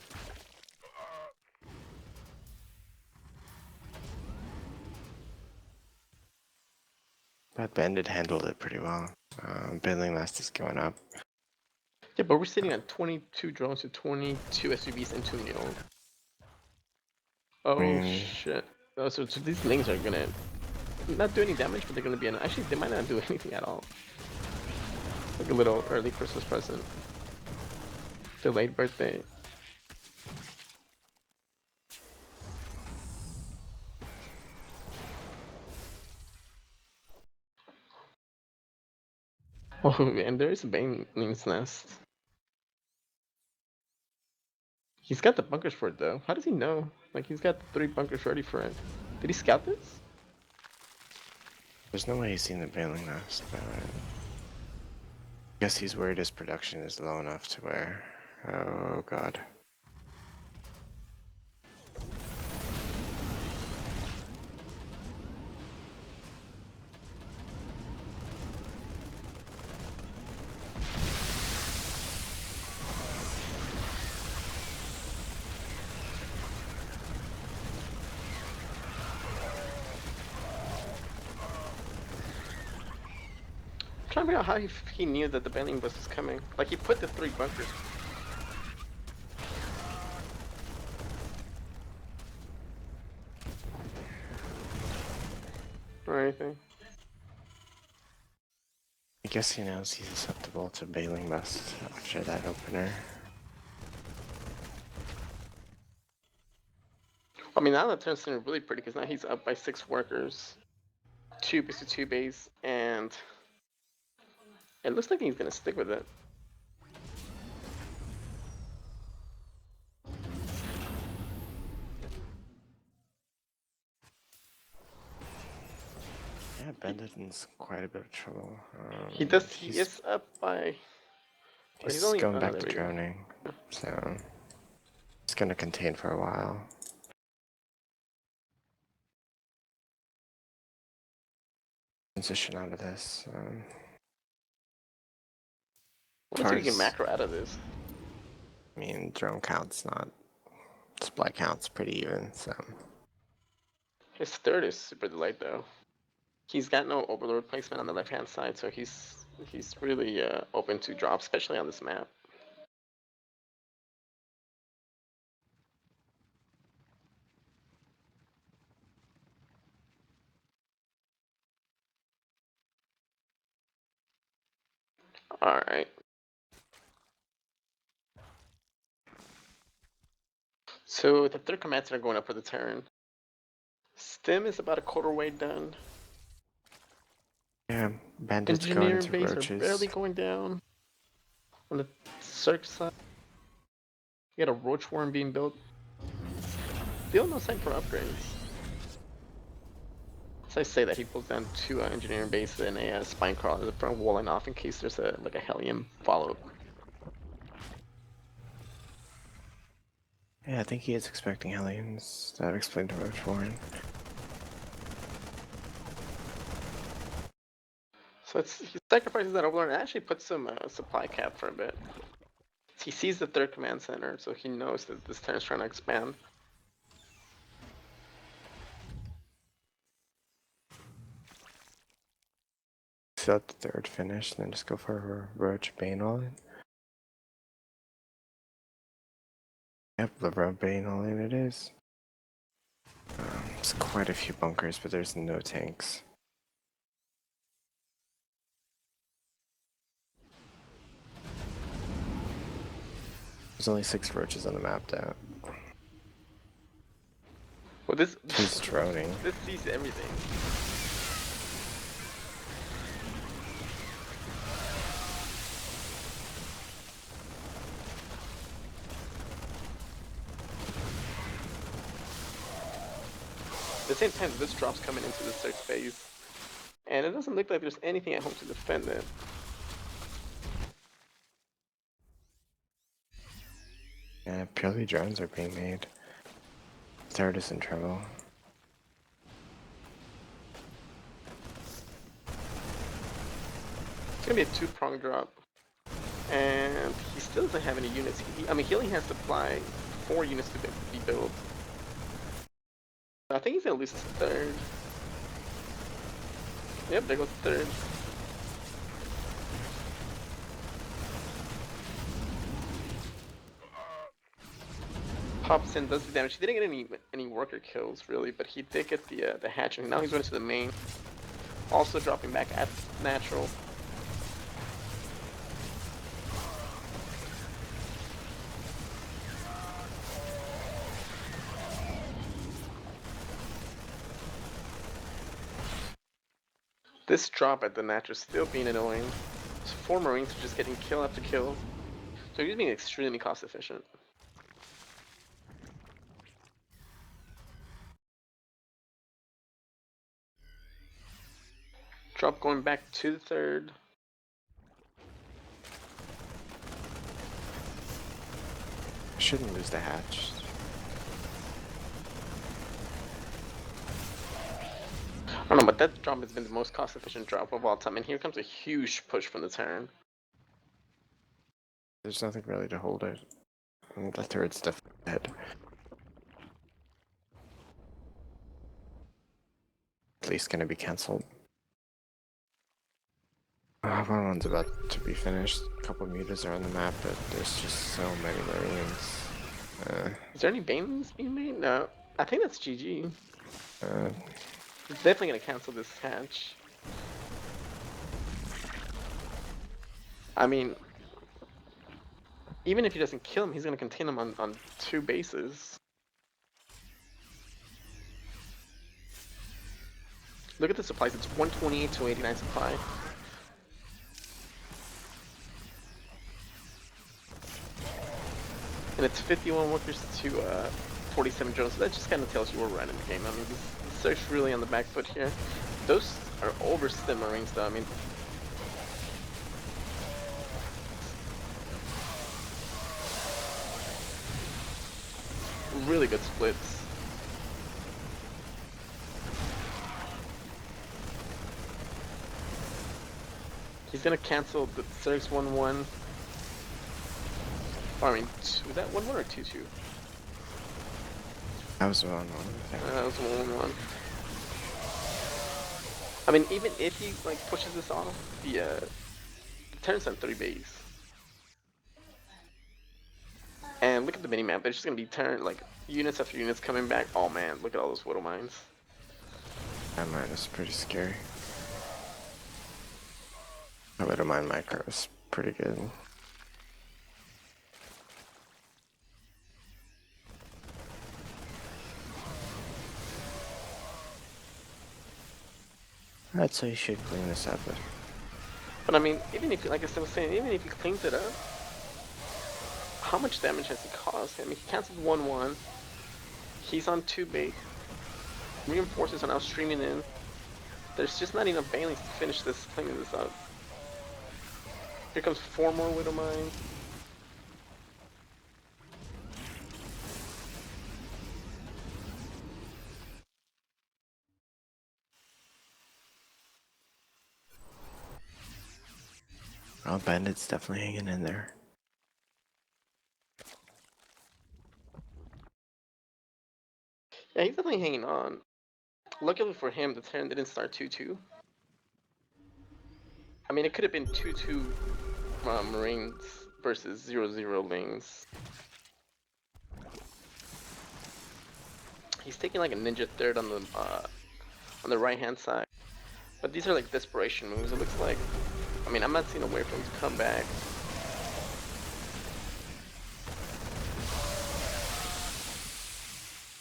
But Bandit handled it pretty well. Building last is going up. Yeah, but we're sitting at 22 drones to 22 SUVs and 2 mules. Oh shit. Oh, so these lings are gonna not do any damage, but they're gonna be actually they might not do anything at all. Like a little early Christmas present. Delayed birthday. Oh, and there is a Baneling's nest. He's got the bunkers for it though. How does he know? Like he's got the 3 bunkers ready for it. Did he scout this? There's no way he's seen the Bailing Nest. But I guess he's worried his production is low enough to where... Oh god. I'm trying to figure out how he knew that the Bailing bus was coming. Like he put the 3 bunkers. Or anything. I guess he knows he's susceptible to Bailing Nest after that opener. I mean, now that turns into really pretty because now he's up by 6 workers. 2 base to 2 base, and it looks like he's gonna stick with it. Yeah, Bandit's quite a bit of trouble. He is up by. He's only going back there to we go. droning, so it's gonna contain for a while. Transition out of this. Let's see if we can macro out of this. I mean, drone count's not. Supply count's pretty even, so. His 3rd is super delayed though. He's got no overlord placement on the left hand side, so he's really open to drop, especially on this map. Alright. So the 3rd commands are going up for the turn. Stim is about a quarter way done. Yeah, Bandit's going Engineer into base roaches. are barely going down. On the Cirque side, you got a roach worm being built. Still no sign for upgrades. So I say that he pulls down 2 engineering base and a spine crawler in the front, walling off in case there's a Hellium follow-up. Yeah, I think he is expecting Hellions. That explained Roach Warren. So he sacrifices that overlord and actually puts some supply cap for a bit. He sees the 3rd command center, so he knows that this turn's trying to expand. Set the 3rd finish, and then just go for a Roach Bane all in. Yep, the Roach Bane all in it is. There's quite a few bunkers, but there's no tanks. There's only 6 roaches on the map though. Well, this He's droning. This sees everything. the same time, this drop's coming into the search phase. And it doesn't look like there's anything at home to defend it. Yeah, purely drones are being made. Third is in trouble. It's gonna be a two-prong drop. And he still doesn't have any units. I mean, he only has supply 4 units to be built. I think he's gonna lose his third. Yep, there goes the third. Pops in, does the damage. He didn't get any worker kills really, but he did get the hatch, and now he's going to the main. Also dropping back at natural. This drop at the natural is still being annoying. 4 Marines are just getting kill after kill. So he's being extremely cost efficient. Drop going back to the third. Shouldn't lose the hatch. I don't know, but that drop has been the most cost efficient drop of all time. And here comes a huge push from the Terran. There's nothing really to hold it. And the third's definitely dead. At least gonna be cancelled. 1-1's about to be finished. A couple mutas are on the map, but there's just so many Marines. Is there any Banes being made? No. I think that's GG. Uh, It's definitely gonna cancel this hatch. I mean, even if he doesn't kill him, he's gonna contain him on 2 bases. Look at the supplies, it's 128 to 89 supply. And it's 51 workers to 47 drones, so that just kind of tells you where we're at in the game. I mean, this search really on the back foot here. Those are overstim Marines though, I mean. Really good splits. He's gonna cancel the Terrax 1-1. I mean, was that 1-1 or 2-2? that was 1-1, I think. That was 1-1. I mean, even if he like pushes this off, the Terran's on 3 base. And look at the mini map. There's just gonna be Terran like units after units coming back. Oh man, look at all those Widow Mines. That mine is pretty scary. A Widow Mine micro is pretty good. I'd say you should clean this up. But I mean, even if, like I was saying, even if he cleans it up, how much damage has it caused him? He cancels 1-1. He's on 2 base. Reinforcements are now streaming in. There's just not enough banelings to finish this, cleaning this up. Here comes 4 more Widow Mines. Oh, Bandit's definitely hanging in there. Yeah, he's definitely hanging on. Luckily for him, the Terran didn't start 2-2. I mean, it could have been 2-2 Marines versus 0-0 Lings. He's taking like a ninja third on the right hand side. But these are like desperation moves, it looks like. I mean, I'm not seeing a way for him to come back.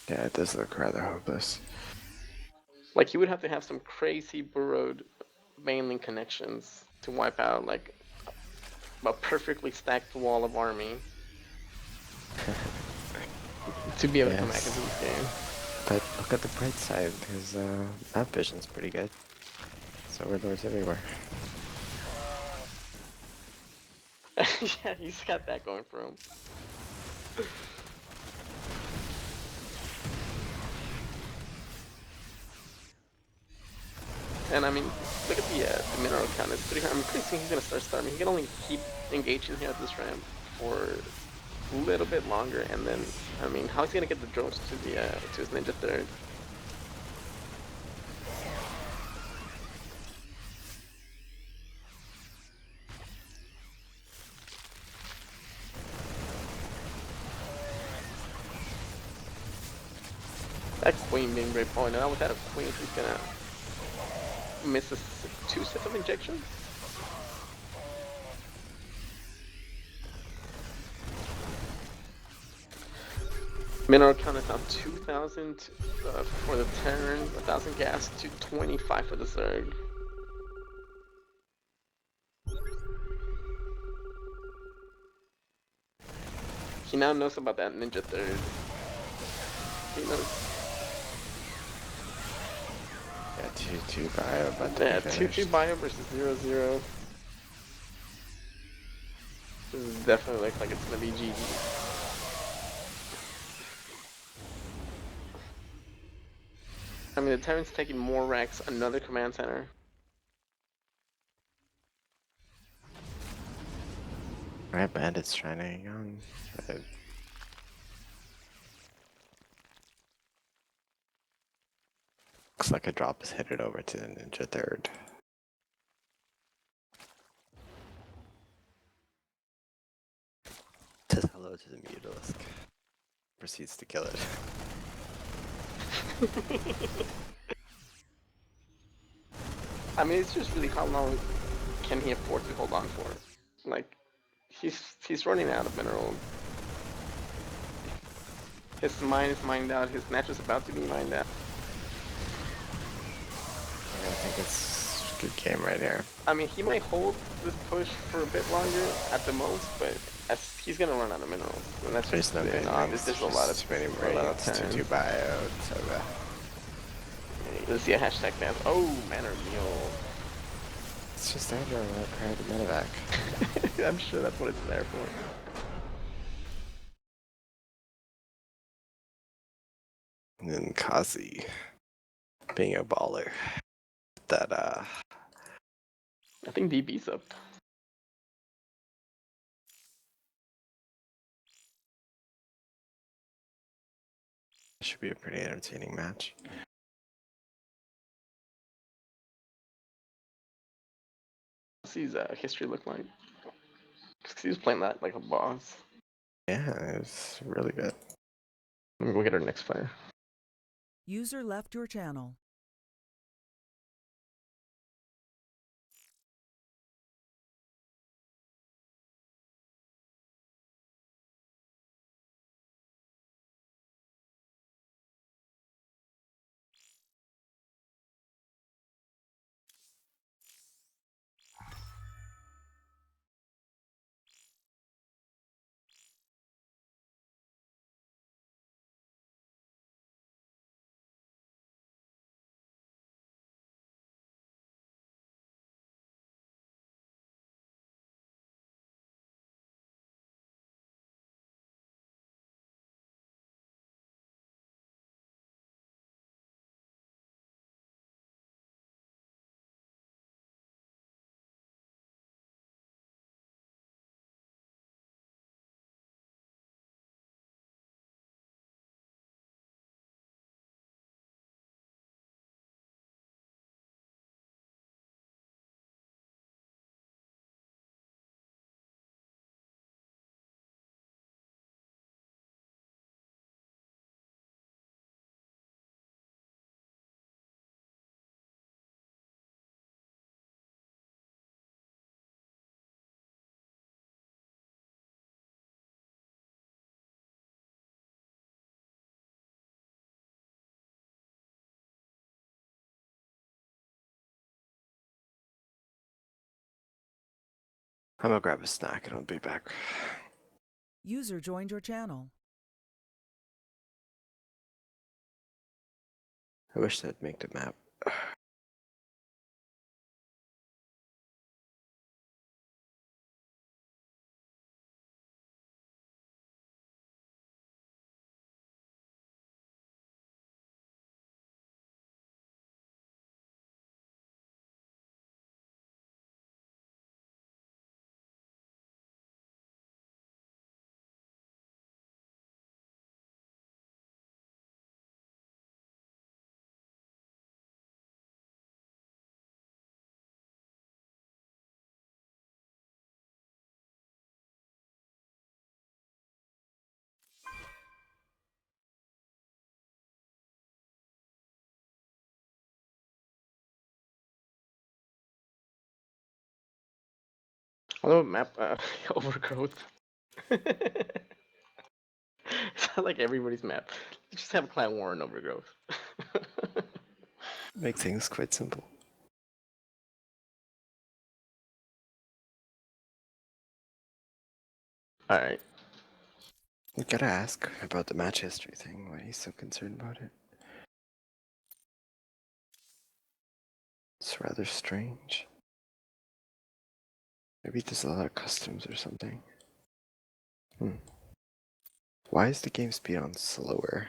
Yeah, it does look rather hopeless. Like, he would have to have some crazy burrowed mainling connections to wipe out like a perfectly stacked wall of army to be able to come back into this game. But look at the bright side, his map vision's pretty good. So Overlord's everywhere. Yeah, he's got that going for him. And I mean, look at the mineral count. It's 300. I'm pretty soon he's gonna start starving. He can only keep engaging here at this ramp for a little bit longer, and then I mean, how is he gonna get the drones to the to his ninja third? That queen being very point. Now without a queen, he's gonna miss two sets of injections. Mineral count is now 2,000 for the turn, 1,000 gas, 225 for the third. He now knows about that ninja third. He knows. Yeah, 2-2 bio, but Yeah, 2-2 bio versus 0-0. This is definitely looks like it's gonna be GG. I mean, the Terran's taking more racks, another command center. Alright, Bandit's trying to hang on. Looks like a drop is headed over to the ninja third. Says hello to the Mutalisk. Proceeds to kill it. I mean, it's just really how long can he afford to hold on for? Like, he's running out of mineral. His mine is mined out. His nature's about to be mined out. I think it's a good game right here. I mean, he might hold this push for a bit longer at the most, but he's gonna run out of minerals. And that's There's no good there's a lot of too many brains, 2-2 bio, so let's see a hashtag dance. Oh, manor meal. it's just there to repair the medevac. I'm sure that's what it's there for. Ninkazi being a baller. That I think DB's up. should be a pretty entertaining match. What's his history look like? Because he was playing that like a boss. Yeah, it was really good. Let me go get our next player. User left your channel. I'm gonna grab a snack and I'll be back. User joined your channel. I wish they'd make the map. Although map overgrowth. It's not like everybody's map. Just have clan war and overgrowth. Make things quite simple. Alright. You gotta ask about the match history thing, why he's so concerned about it. It's rather strange. Maybe there's a lot of customs or something. Why is the game speed on slower?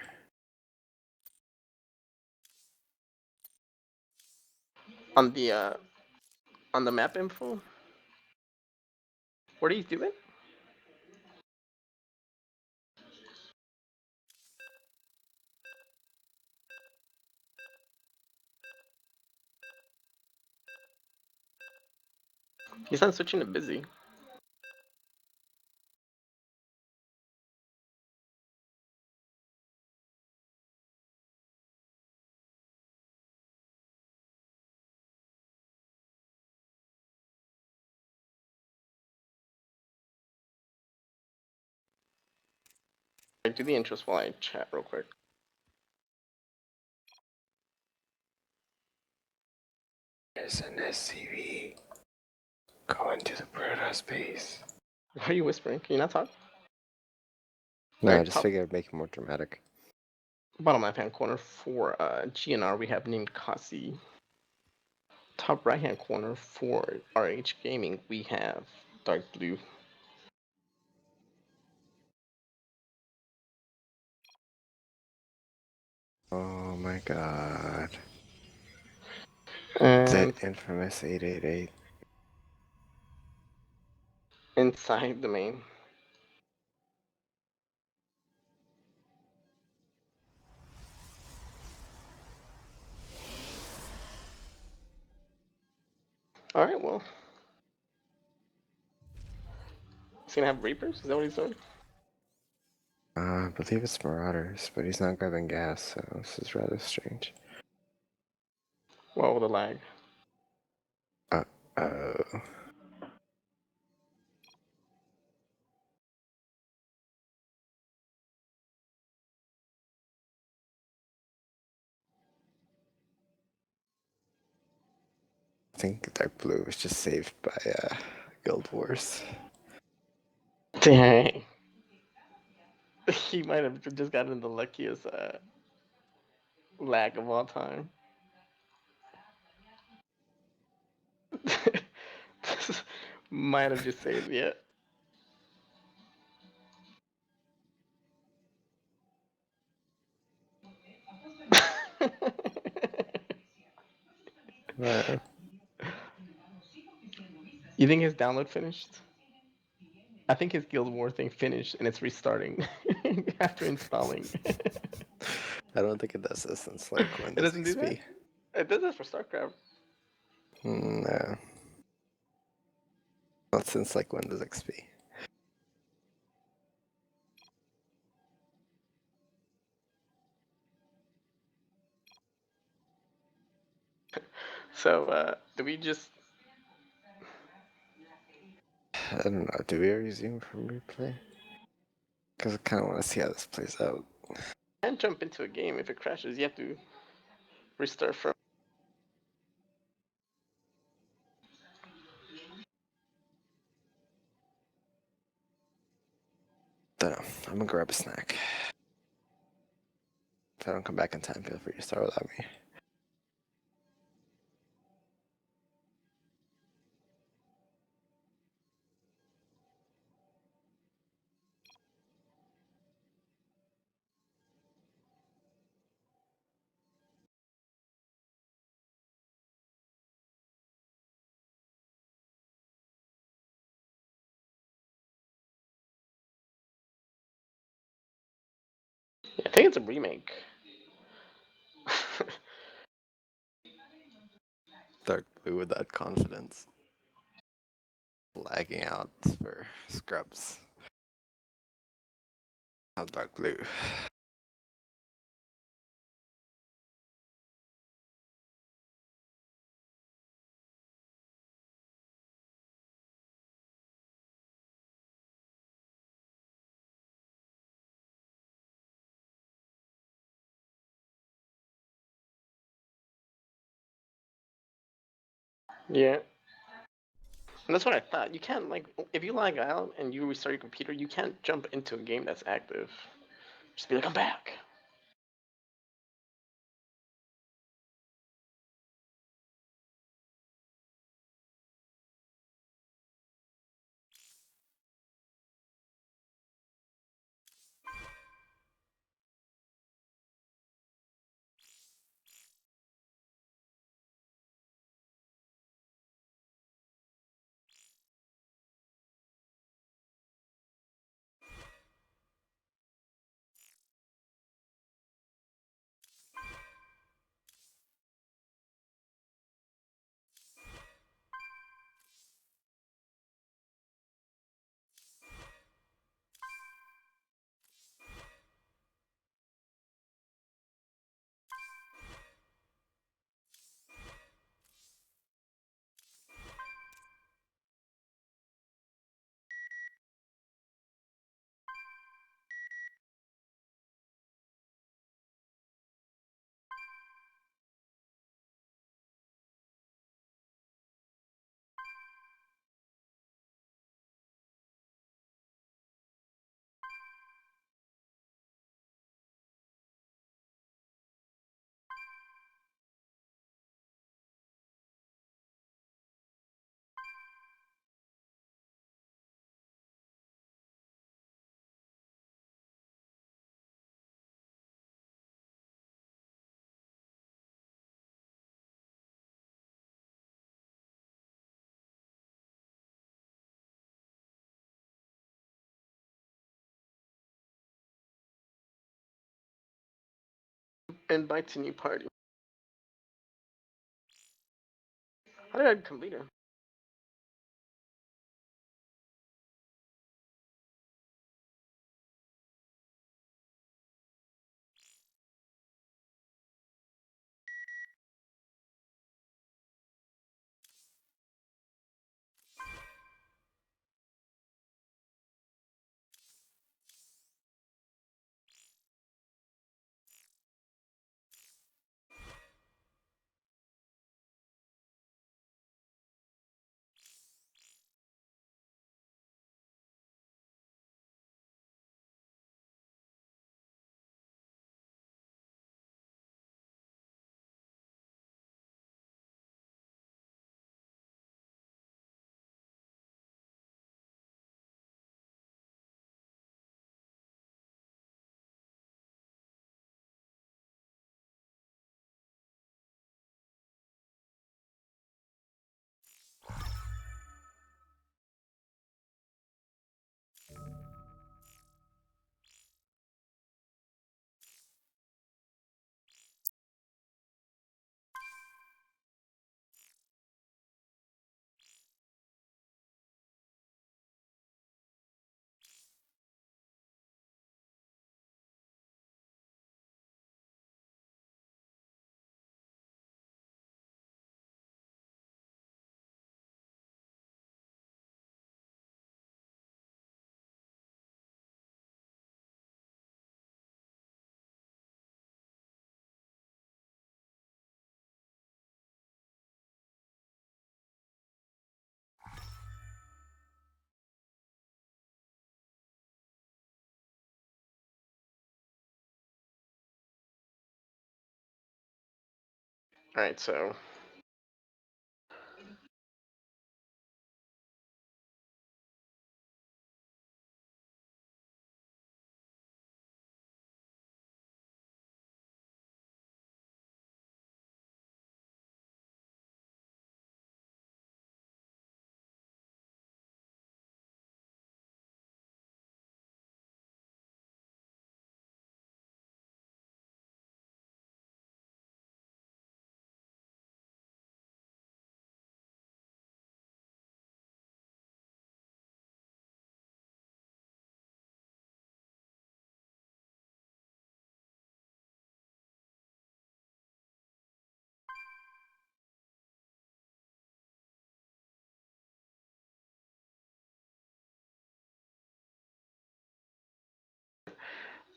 On the map info? What do you do it? He's not switching to busy. Do the intros while I chat real quick. There's an SCV. Go into the Proto space. Why are you whispering? Can you not talk? No, I Alright, just top, figured I'd make it more dramatic. bottom left hand corner for GnR we have Ninkazi. Top right hand corner for RH Gaming we have DarkBlue. Oh my god. And That infamous 888. inside the main. Alright, well. He's gonna have Reapers? Is that what he's doing? I believe it's Marauders, but he's not grabbing gas, so this is rather strange. Well, the lag. Oh. I think Dark Blue was just saved by Guild Wars. Dang. He might have just gotten the luckiest lag of all time. Might have just saved it. You think his download finished? I think his Guild War thing finished and it's restarting after installing. I don't think it does this since like It Windows doesn't do that? XP. It does this for StarCraft. No. Not since like Windows XP. So, do we just... I don't know, do we resume from replay? Because I kind of want to see how this plays out. can't jump into a game. If it crashes, you have to restart from... Don't know, I'm gonna grab a snack. If I don't come back in time, feel free to start without me. I think it's a remake. DarkBlue with that confidence. Lagging out for scrubs. How DarkBlue. Yeah. And that's what I thought. You can't, like, if you lag out and you restart your computer, you can't jump into a game that's active. Just be like, I'm back. Invite to new party. How did I complete it? All right, so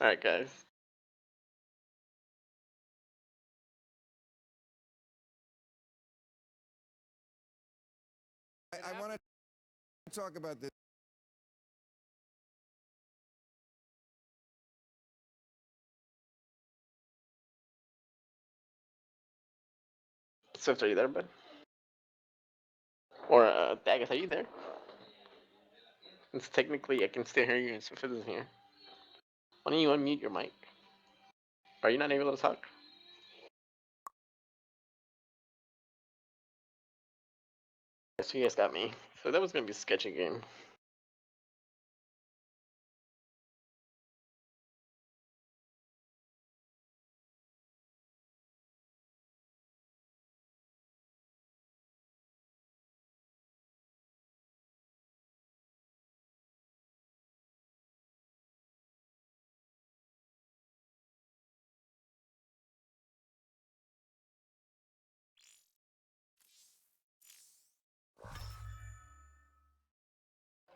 all right, guys. I want to talk about this. Swift, are you there, bud? Or Daggett, are you there? Since technically I can still hear you, and Swift isn't here. Why don't you unmute your mic? Are you not able to talk? So you guys got me. So that was gonna be a sketchy game.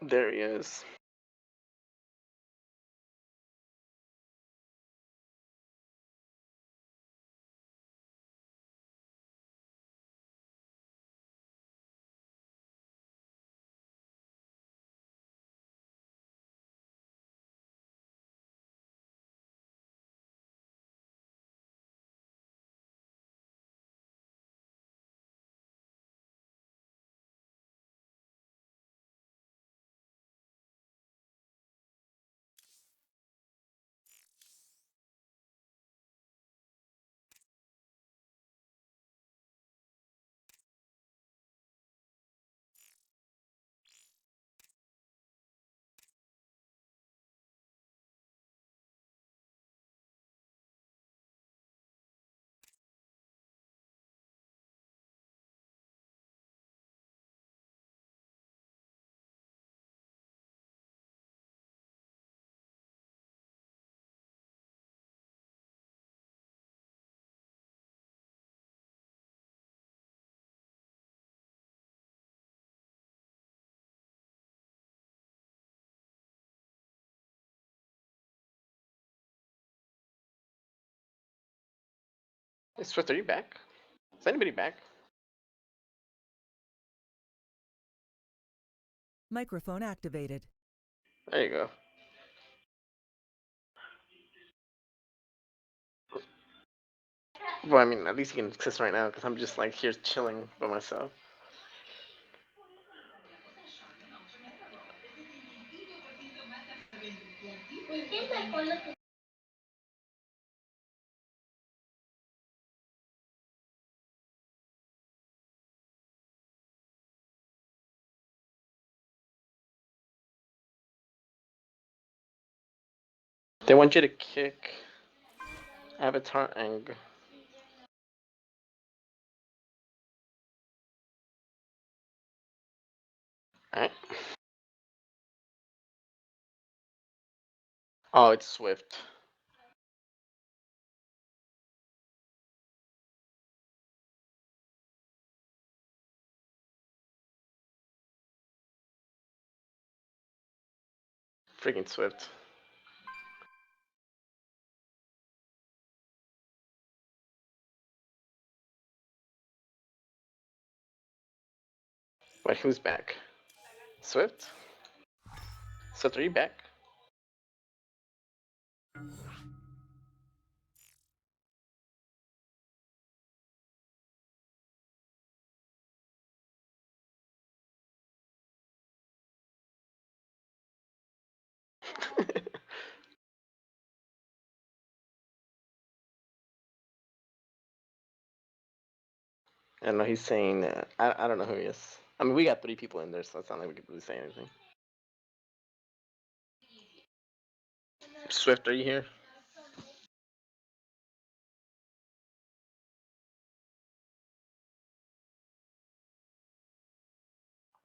There he is. Hey, Swift, are you back? Is anybody back? Microphone activated. There you go. Well, I mean, at least you can exist right now, because I'm just like here chilling by myself. They want you to kick Avatar Ang. Alright. Oh, it's Swift. Freaking Swift. Wait, who's back? Swift? Swift, are you back? I don't know. He's saying, I don't know who he is. I mean, we got 3 people in there, so it's not like we could really say anything. Swift, are you here?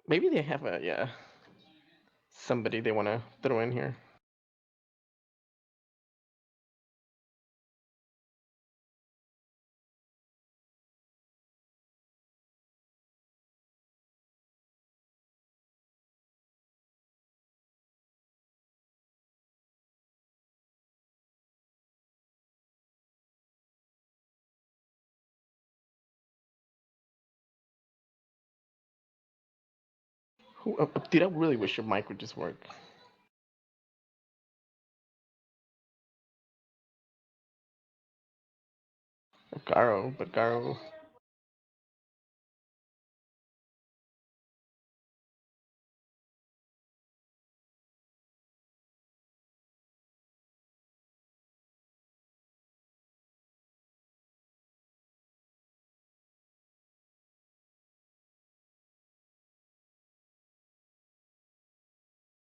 Maybe they have somebody they want to throw in here. Dude, I really wish your mic would just work. Garo.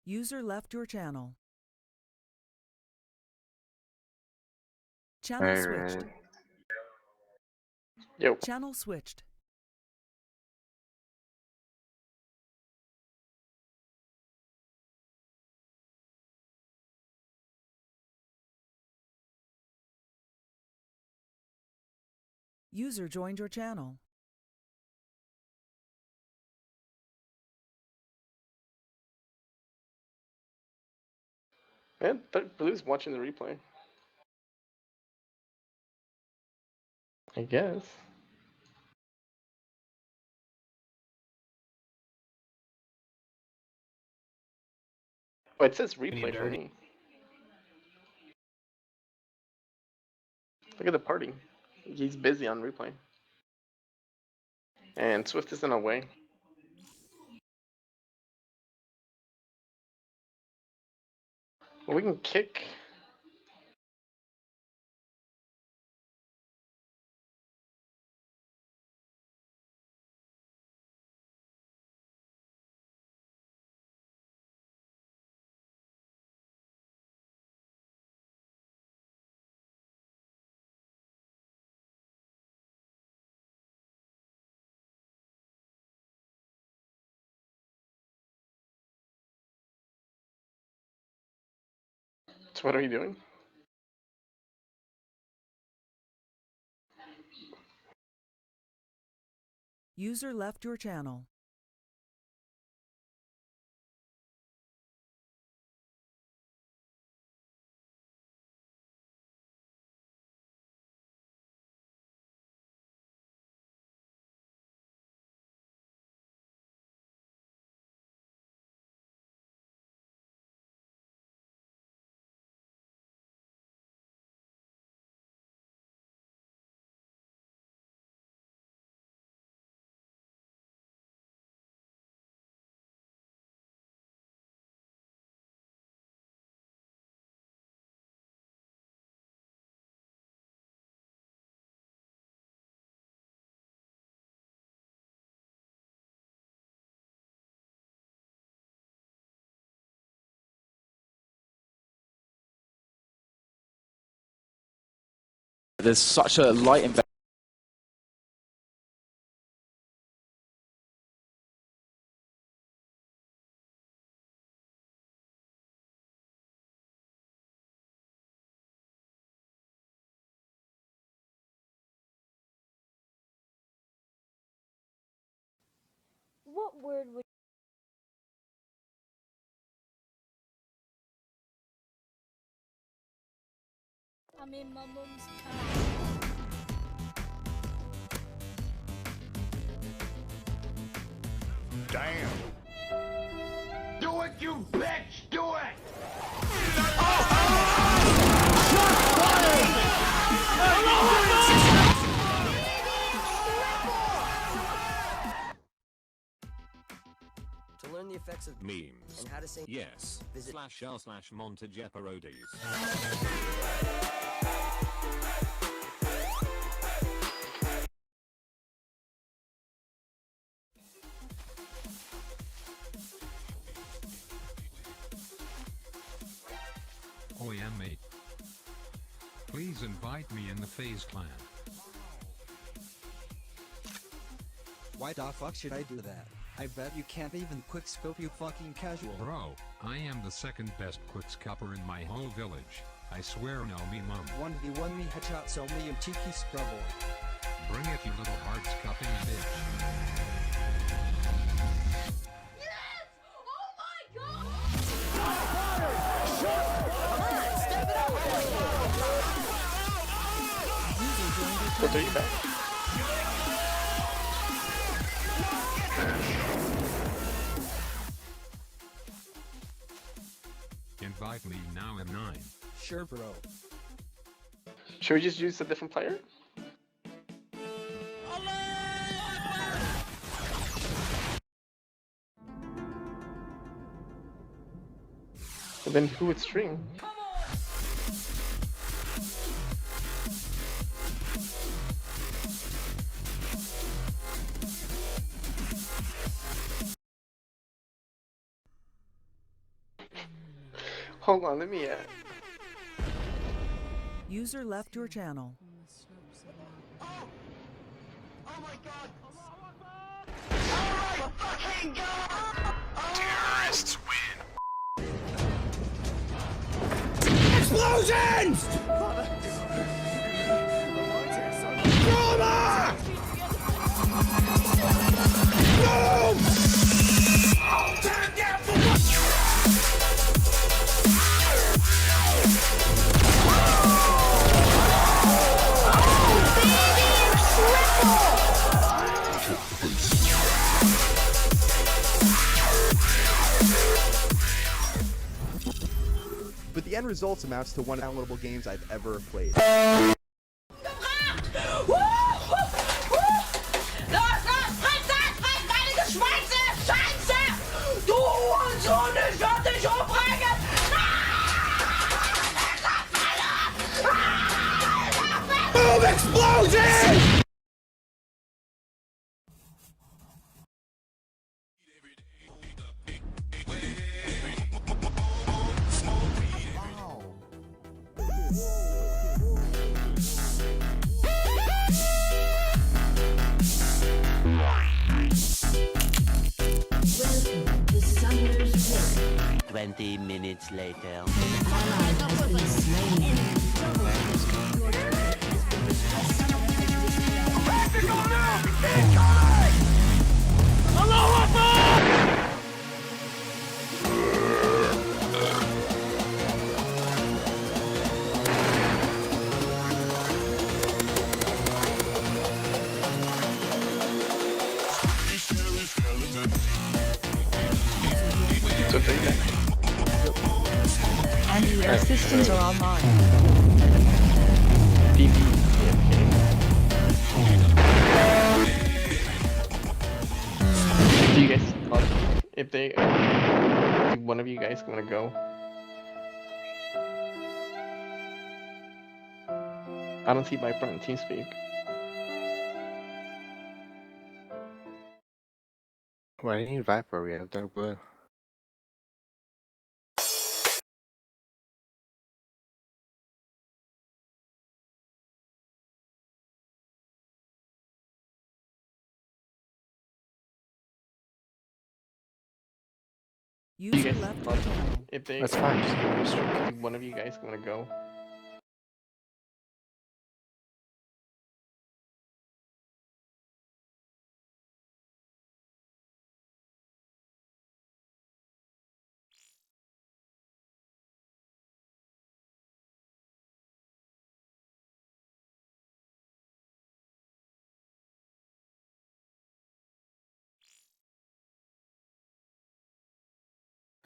User left your channel. Channel Alright. switched. Yo. Channel switched. User joined your channel. Man, Blue's watching the replay. I guess. Oh, it says replay for me. Look at the party. He's busy on replay. And Swift isn't away. Well, we can kick. So what are you doing? User left your channel. There's such a light investment. What word would I'm in my mum's car. Damn. Do it, you bitch! Do it! To learn the effects of memes. And how to say Yes. visit /r/Montague parodies. Oh yeah, mate. Please invite me in the FaZe clan. Why the fuck should I do that? I bet you can't even quickscope, you fucking casual. Bro, I am the second best quickscoper in my whole village. I swear no me mum. 1v1 me headshot so me and cheeky scrubboy. Bring it you little hard scuffing bitch. What are you back? Invite me now at 9. Sure, bro. Should we just use a different player? But then who would stream? Hold on, let me User left your channel. Oh my god! Oh my fucking god! Terrorists win. Explosions! Trauma! Boom! Turn down for But the end result amounts to one of the downloadable games I've ever played. Boom explosion! Welcome to Summer's Pit. 20 minutes later. An ally has been slain. Your turret has been destroyed. Tactical move! Incoming! Allahu Akbar! So there you go. And your assistants are online. Do you guys, if they, one of you guys gonna go? I don't see Viper on TeamSpeak. Why do you need Viper? We have DarkBlue. User left your channel. If they, That's fine, just give me a streak. one of you guys gonna go?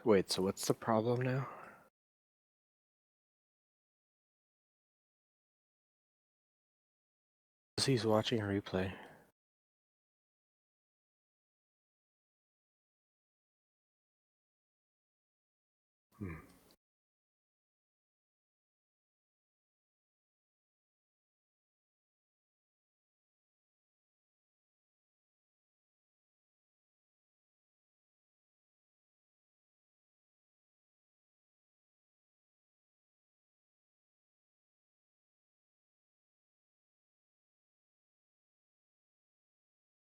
Wait, so what's the problem now? He's watching a replay.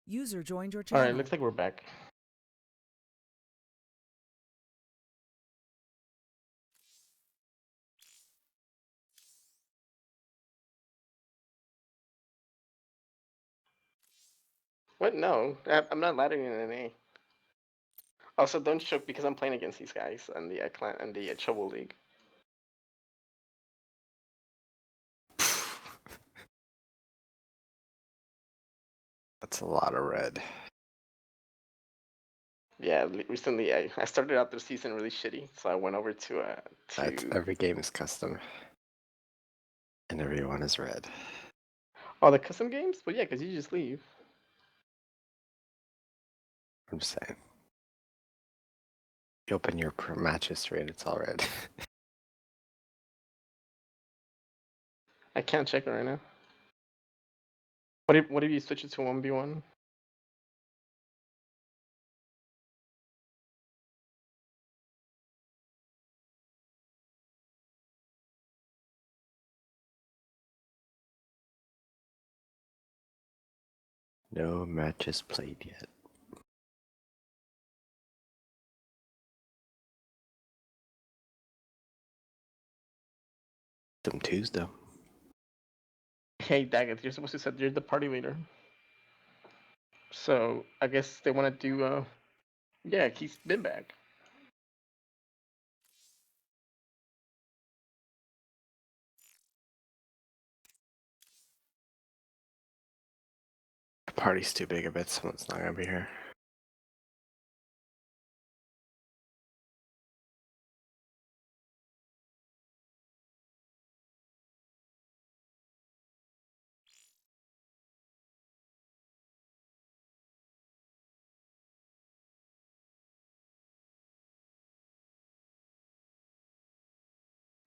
User joined your All channel. right, looks like we're back. What? No, I'm not laddering in an A. Also, don't choke because I'm playing against these guys and the clan and the Trouble League. That's a lot of red. Yeah, recently I started out the season really shitty, so I went over to Every game is custom, and everyone is red. Oh, the custom games? But yeah, because you just leave. I'm just saying. You open your match history and it's all red. I can't check it right now. What if you switch it to 1v1? No matches played yet. Some Tuesday. Hey, Daggett, you're supposed to say you're the party leader. So I guess they want to do. Yeah, he's been back. The party's too big. I bet someone's not gonna be here.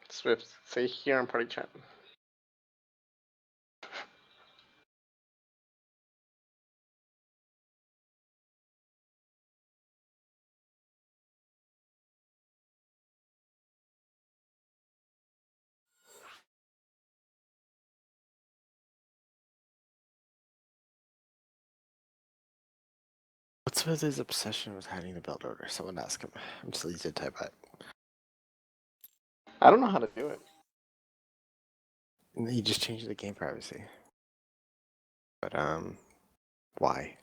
Swift, say here on party chat. What's with his obsession with hiding the build order? Someone ask him. I'm just lazy to type out. I don't know how to do it. And he just changed the game privacy. But why?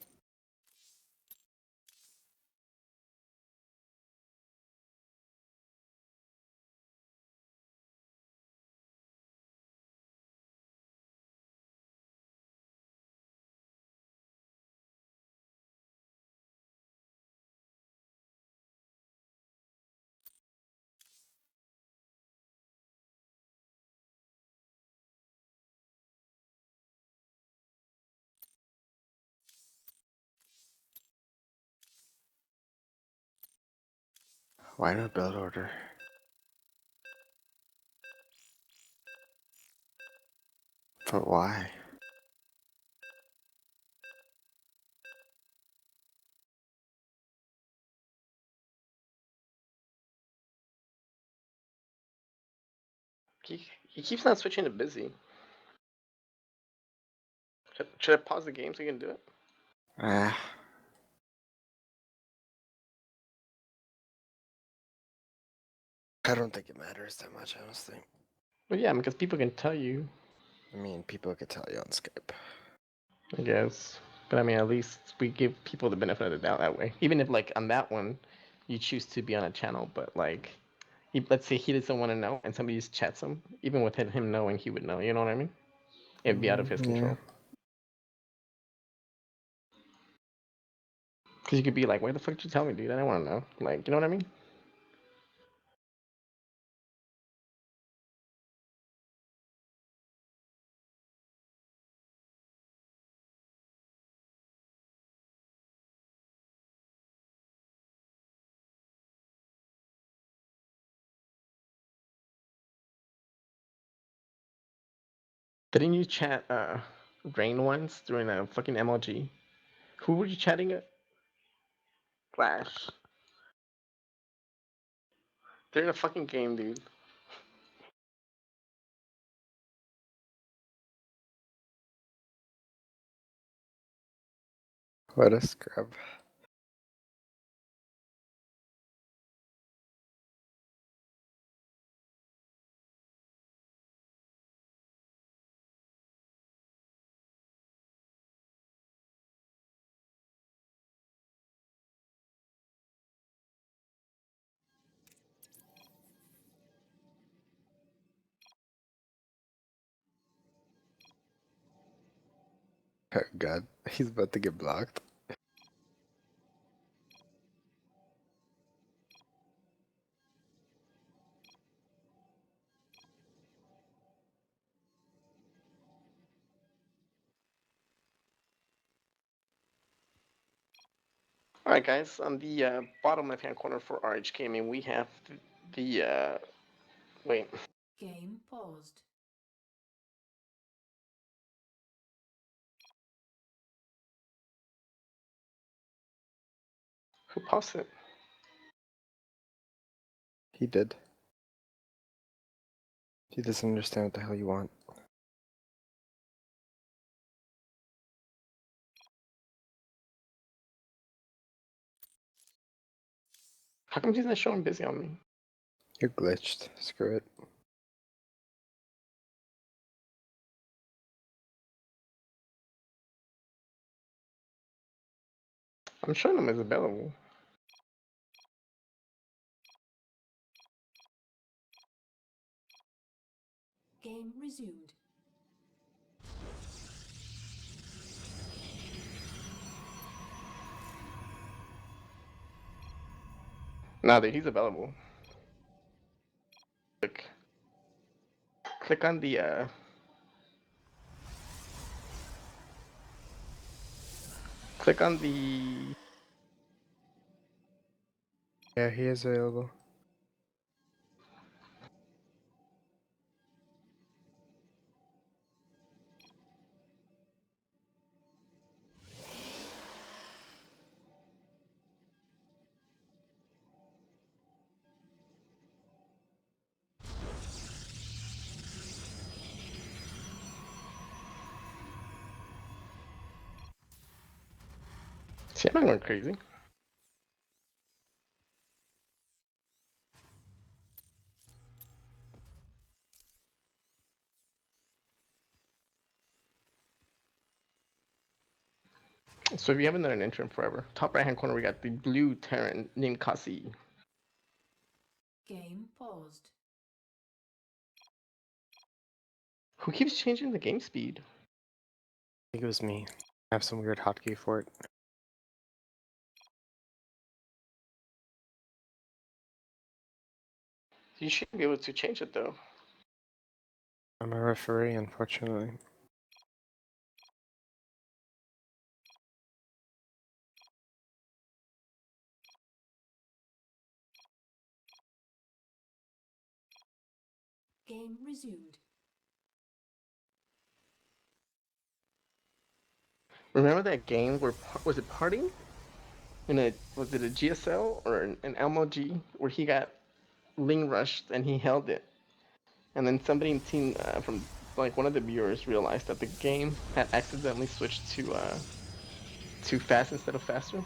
Why no build order? But why? He keeps not switching to busy. Should I pause the game so you can do it? Ah. I don't think it matters that much, honestly. Well, yeah, because people can tell you. I mean, people could tell you on Skype. I guess. But I mean, at least we give people the benefit of the doubt that way. Even if, like, on that one, you choose to be on a channel, but, like, let's say he doesn't want to know and somebody just chats him, even with him knowing, he would know. You know what I mean? It'd be out of his control. Because you could be like, why the fuck did you tell me, dude? I don't want to know. Like, you know what I mean? Didn't you chat Rain once during a fucking MLG? Who were you chatting at? Flash. They're in a fucking game, dude. What a scrub. Oh god, he's about to get blocked. Alright, guys, on the bottom left hand corner for RH Gaming, we have the wait. Game paused. Who paused it? He did. He doesn't understand what the hell you want. How come he's not showing busy on me? You're glitched. Screw it. I'm showing him as available. Game resumed. Nah, dude, he's available. Click on the click on the Yeah, he is available. See, I'm not going crazy. So if you haven't done an intro in forever, top right hand corner we got the blue Terran named Kasi. Game paused. Who keeps changing the game speed? I think it was me. I have some weird hotkey for it. You should be able to change it though. I'm a referee, unfortunately. Game resumed. Remember that game where was it partying? Was it a GSL or an LMOG where he got Ling rushed and he held it, and then somebody in team from like one of the viewers realized that the game had accidentally switched to fast instead of faster.